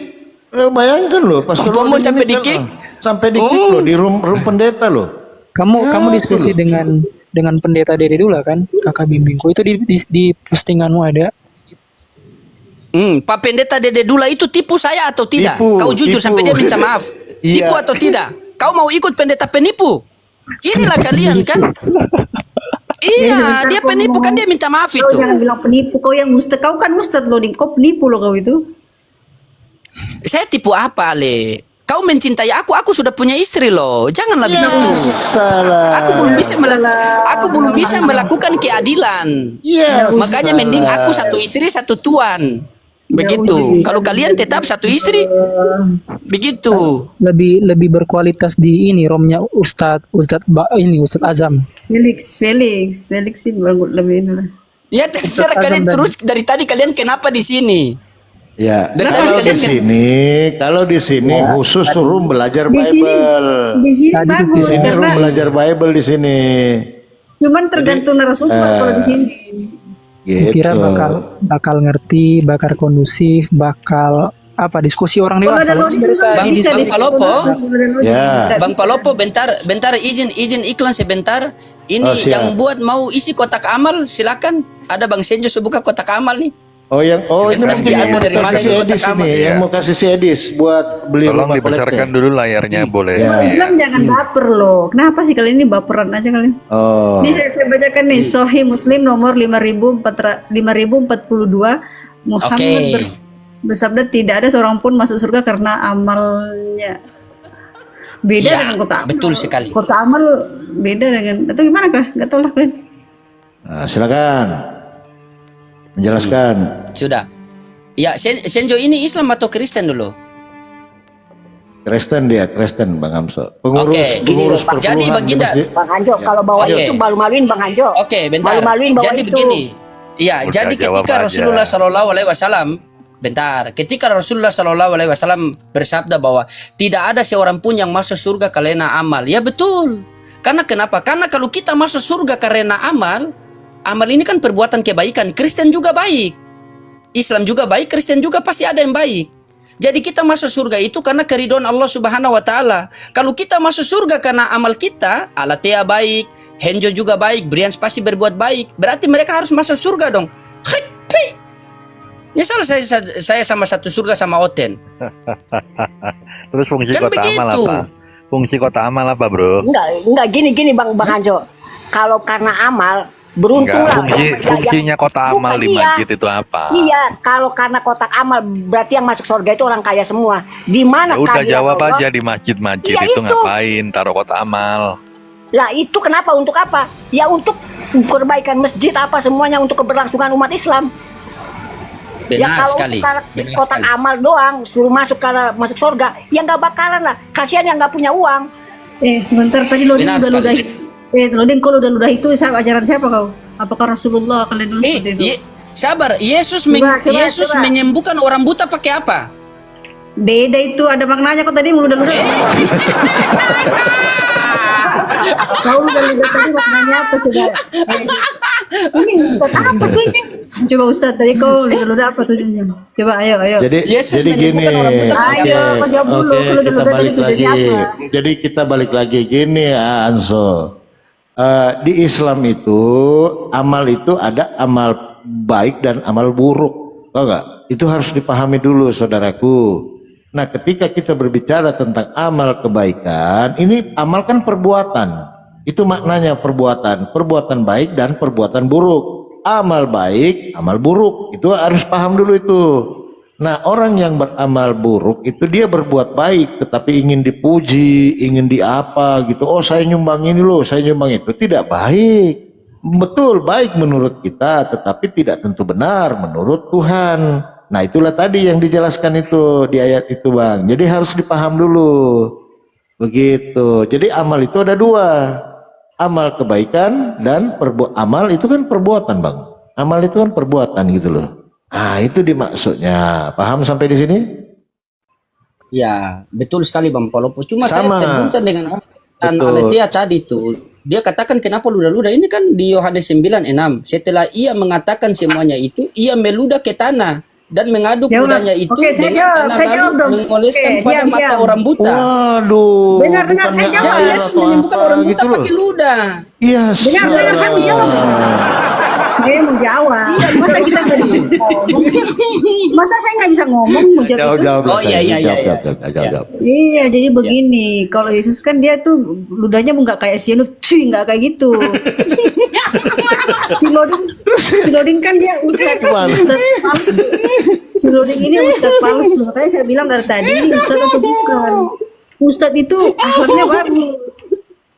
Lo bayangkan loh, pas Pak Bomo sampai dikik? Sampai dikik loh di room pendeta loh. kamu diskusi dengan pendeta Dede Dula kan, kakak bimbingku itu di postinganmu ada. Pak Pendeta Dede Dula itu tipu saya atau tidak? Tipu, Kau jujur tipu. sampai dia minta maaf. Iya. Tipu atau tidak? Kau mau ikut pendeta penipu? Inilah kalian kan? Iya, dia penipu kan, dia minta maaf Kau itu. jangan bilang penipu, kau yang ustad, kau kan ustad loading, kau penipu loh kau itu. Saya tipu apa, Ale? Kau mencintai aku sudah punya istri loh. Janganlah begitu. Salah. Aku belum bisa melakukan keadilan. Iya. Makanya mending aku satu istri satu tuan. Begitu. Kalau kalian tetap satu istri, begitu. Lebih berkualitas di ini Romnya Ustadz Azam. Felix sih lebih ini lah. Ya terserah kalian terus. Dari tadi kalian kenapa di sini? Ya, Dan kalau kalian di sini khusus room belajar Di sini, Bible. di sini Tadi bagus Di sini karena room belajar Bible di sini. cuman tergantung narasumber kalau di sini. Gitu. Kira bakal ngerti, bakal kondusif, bakal apa diskusi orang Kalau dewasa. ada loading Dari juga tadi bisa Bang di Palopo. Ya. Bang Palopo, bentar izin iklan sebentar. Ini Oh, siap. yang buat mau isi kotak amal, silakan. Ada Bang Senjo subuka kotak amal nih. Ini Bentar, mungkin dia yang mau dari mana kasih si itu Edis kotak amal? ini, yang mau kasih si Edis buat beli Tolong rumah dibesarkan kolektif. dulu layarnya, boleh. Ya. Kalau Islam jangan baper loh. Kenapa sih kalian ini baperan aja kalian? Oh. Ini saya bacakan nih Sahih Muslim nomor 5042 Muhammad Oke. bersabda tidak ada seorang pun masuk surga karena amalnya. Beda Ya, dengan kota amal. betul sekali. Kota amal beda dengan atau gimana kah? Gak tahu lah kalian. Nah, silakan menjelaskan. Sudah. Ya, Senjo ini Islam atau Kristen dulu? Kristen Bang Amso. Oke. Pengurus Jadi perpuluhan Baginda. di masjid. Bang Anjo, kalau bawa Oke. itu malu-maluin Bang Anjo. Oke, bentar. Malu-maluin bawa Jadi itu. begini. Iya, Udah, jadi jawab ketika aja. Rasulullah Shallallahu Alaihi Wasallam, bentar, ketika Rasulullah Shallallahu Alaihi Wasallam bersabda bahwa tidak ada seorang pun yang masuk surga karena amal, ya betul. Karena kenapa? Karena kalau kita masuk surga karena amal ini kan perbuatan kebaikan. Kristen juga baik, Islam juga baik, Kristen juga pasti ada yang baik. Jadi kita masuk surga itu karena keridhaan Allah Subhanahu Wa Taala. Kalau kita masuk surga karena amal kita, Alatea baik, Henjo juga baik, Brian pasti berbuat baik. Berarti mereka harus masuk surga dong. Hipi. Misal saya sama satu surga sama Oten. Terus fungsi Kan kota amal begitu. apa? Fungsi kota amal apa, bro? Enggak gini Bang Anjo. Kalau karena amal beruntung Enggak, lah. fungsinya kota amal Bukan, di iya. masjid itu apa? Iya, kalau karena kotak amal berarti yang masuk surga itu orang kaya semua. Di mana Ya udah kehadiran jawab Allah? aja di masjid-masjid Iya, itu itu. ngapain taruh kota amal? Lah itu kenapa? Untuk apa? Ya untuk perbaikan masjid apa semuanya untuk keberlangsungan umat Islam. Ya Benar kalau sekali. untuk Benar kotak sekali. amal doang suruh masuk masuk surga, ya nggak bakalan lah. Kasihan yang nggak punya uang. Sebentar tadi loading Benar udah sekali. ludah. Loading kalau udah ludah itu ajaran siapa kau? Apakah Rasulullah kalian dulu seperti itu? Sabar. Yesus Coba. menyembuhkan orang buta pakai apa? Beda itu ada maknanya kok tadi ludah-ludah. Kau ludah-ludah tadi maknanya apa coba? Ini Ustaz apa sih ini? Coba Ustaz tadi kau ludah-ludah apa tujuannya? Coba ayo. Jadi Yesus gini. menyembuhkan orang buta. Ayo, kau jawab dulu. Oke, Kalau kita ludah-ludah tadi balik tujuannya lagi. apa? Jadi kita balik lagi gini, Anso. Di Islam itu amal itu ada amal baik dan amal buruk, tau gak? Itu harus dipahami dulu, saudaraku. Nah, ketika kita berbicara tentang amal kebaikan, ini amal kan perbuatan. Itu maknanya perbuatan baik dan perbuatan buruk. Amal baik, amal buruk. Itu harus paham dulu itu. Nah, orang yang beramal buruk itu dia berbuat baik tetapi ingin dipuji, ingin diapa gitu. Oh, saya nyumbang ini loh, saya nyumbang itu. Tidak baik. Betul, baik menurut kita tetapi tidak tentu benar menurut Tuhan. Nah, itulah tadi yang dijelaskan itu di ayat itu, Bang. Jadi harus dipaham dulu. Begitu. Jadi amal itu ada dua. Amal kebaikan dan amal itu kan perbuatan, Bang. Amal itu kan perbuatan gitu loh. Ah, itu dimaksudnya. Paham sampai di sini? Ya, betul sekali Bang Polopo. Cuma Sama. saya terguncang dengan Betul. Aletia tadi tuh. Dia katakan kenapa ludah-ludah. Ini kan di Yohanes 9:6. Setelah ia mengatakan semuanya itu, ia meludah ke tanah dan mengaduk Jawab. ludahnya itu Oke, saya dengan jawab. tanah Saya lalu jawab dong. mengoleskan Oke, pada diam, mata diam. orang buta. Waduh. Dengar, bukannya saya jawab. Jadi air Yesus atau menyembuhkan apa orang buta gitu loh. pakai ludah. Iya, Dengar, kan jawab. Saya mau jawab. Masa kita nggak bisa ngomong? Masa saya nggak bisa ngomong mau jawab itu? Jawab. Oh, iya, iya, iya, iya. Jawab. Iya, jadi begini. Kalau Yesus kan dia tuh ludahnya nggak kayak si Yunus, nggak kayak gitu. Siloding kan dia ustad palsu. Siloding ini ustad palsu. Makanya saya bilang dari tadi ini ustad atau bukan. Ustad itu akhlaknya bagus.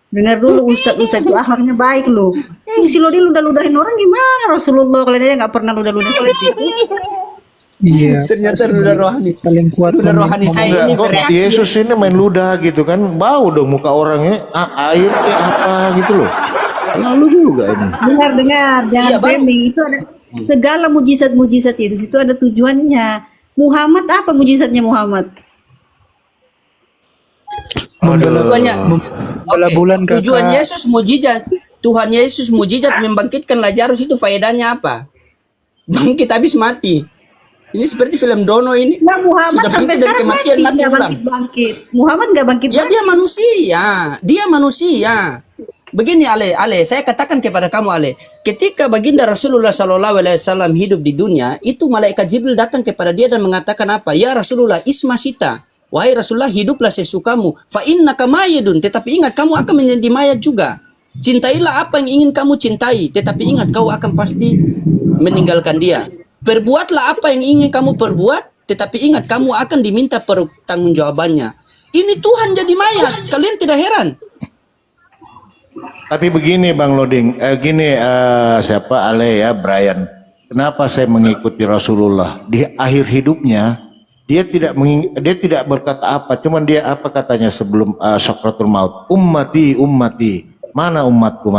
Dengar dulu, ustad itu akhlaknya baik loh. Si Siloding ludah-ludahin orang gimana? Rasulullah kalian aja nggak pernah ludah-ludah seperti itu. Iya. Ternyata ludah rohani. Paling kuat Ludah rohani saya ini Kok bereaksi. Yesus ini main ludah gitu kan, bau dong muka orangnya, air kayak apa gitu loh. Lalu juga ini. Dengar, jangan Iya, Bang. framing. Itu ada segala mujizat-mujizat Yesus itu ada tujuannya. Muhammad apa mujizatnya Muhammad? Tujuannya, Bola Oke, bulan, Kakak. tujuan Yesus mujizat, Tuhan Yesus mujizat membangkitkan Lazarus itu faedahnya apa? Bangkit habis mati. Ini seperti film Dono ini. Nah, Muhammad Sudah sampai bangkit dari sekarang kematian, mati, mati nggak ulang. bangkit. Muhammad nggak bangkit. Ya dia manusia, dia manusia. Begini Ale, saya katakan kepada kamu Ale, ketika baginda Rasulullah SAW hidup di dunia, itu malaikat Jibril datang kepada dia dan mengatakan apa? Ya Rasulullah, ismasita. Wahai Rasulullah, hiduplah sesukamu. Fa innaka mayitun, tetapi ingat kamu akan menjadi mayat juga. Cintailah apa yang ingin kamu cintai, tetapi ingat kau akan pasti meninggalkan dia. Perbuatlah apa yang ingin kamu perbuat, tetapi ingat kamu akan diminta pertanggungjawabannya. Ini Tuhan jadi mayat, kalian tidak heran? Tapi begini Bang Loding, siapa Ale ya, Brian. Kenapa saya mengikuti Rasulullah di akhir hidupnya? Dia tidak berkata apa, cuman dia apa katanya sebelum Sakratul Maut, ummati, mana umatku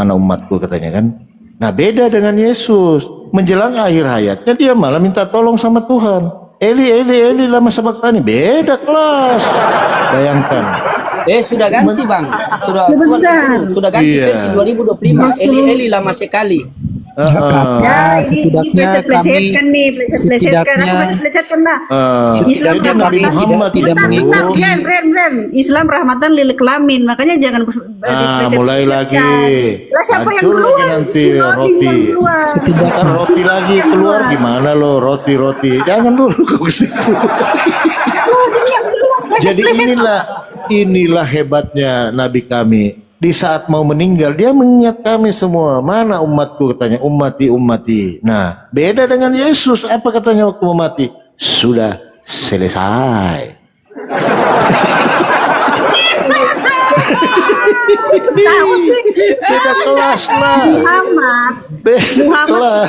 katanya kan. Nah beda dengan Yesus, menjelang akhir hayatnya dia malah minta tolong sama Tuhan. Eli lama sabachthani, beda kelas. Bayangkan. Sudah ganti Bang, sudah Sebentar. sudah ganti Iya. versi 2025. Eli lama sekali. Ya, ini setidaknya pleset-plesetkan nih, pleset-plesetkan. Aku plesetkan lah. Islam Jadi Nabi rahmatan. Muhammad tidak Bentar, mengikuti. Bren. Islam rahmatan lil kelamin. Makanya jangan Mulai lagi. Lah siapa yang Hancur keluar? lagi nanti Si Roding roti. yang keluar. Ntar roti lagi keluar gimana lo, roti. Jangan dulu ke situ. Roding yang keluar. Jadi inilah hebatnya Nabi kami. Di saat mau meninggal dia mengingat kami semua. Mana umatku katanya, ummati. Nah, beda dengan Yesus. Apa katanya waktu mau mati? Sudah selesai. Tahu sih. Beda kelas lah. Beda kelas.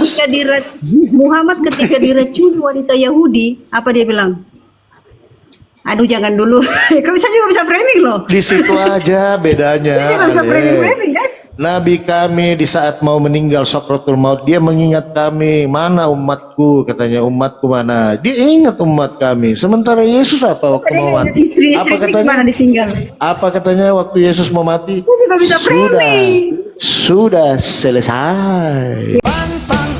Muhammad ketika diracuni wanita Yahudi, apa dia bilang? Aduh jangan dulu. Kau juga bisa framing loh. Di situ aja bedanya. Dia juga bisa framing kan? Nabi kami di saat mau meninggal Sakratul Maut dia mengingat kami, mana umatku katanya, umatku mana? Dia ingat umat kami. Sementara Yesus apa waktu mau mati? Istri-istri gimana ditinggal? Apa katanya waktu Yesus mau mati? Dia juga bisa framing. Sudah selesai. Pang pang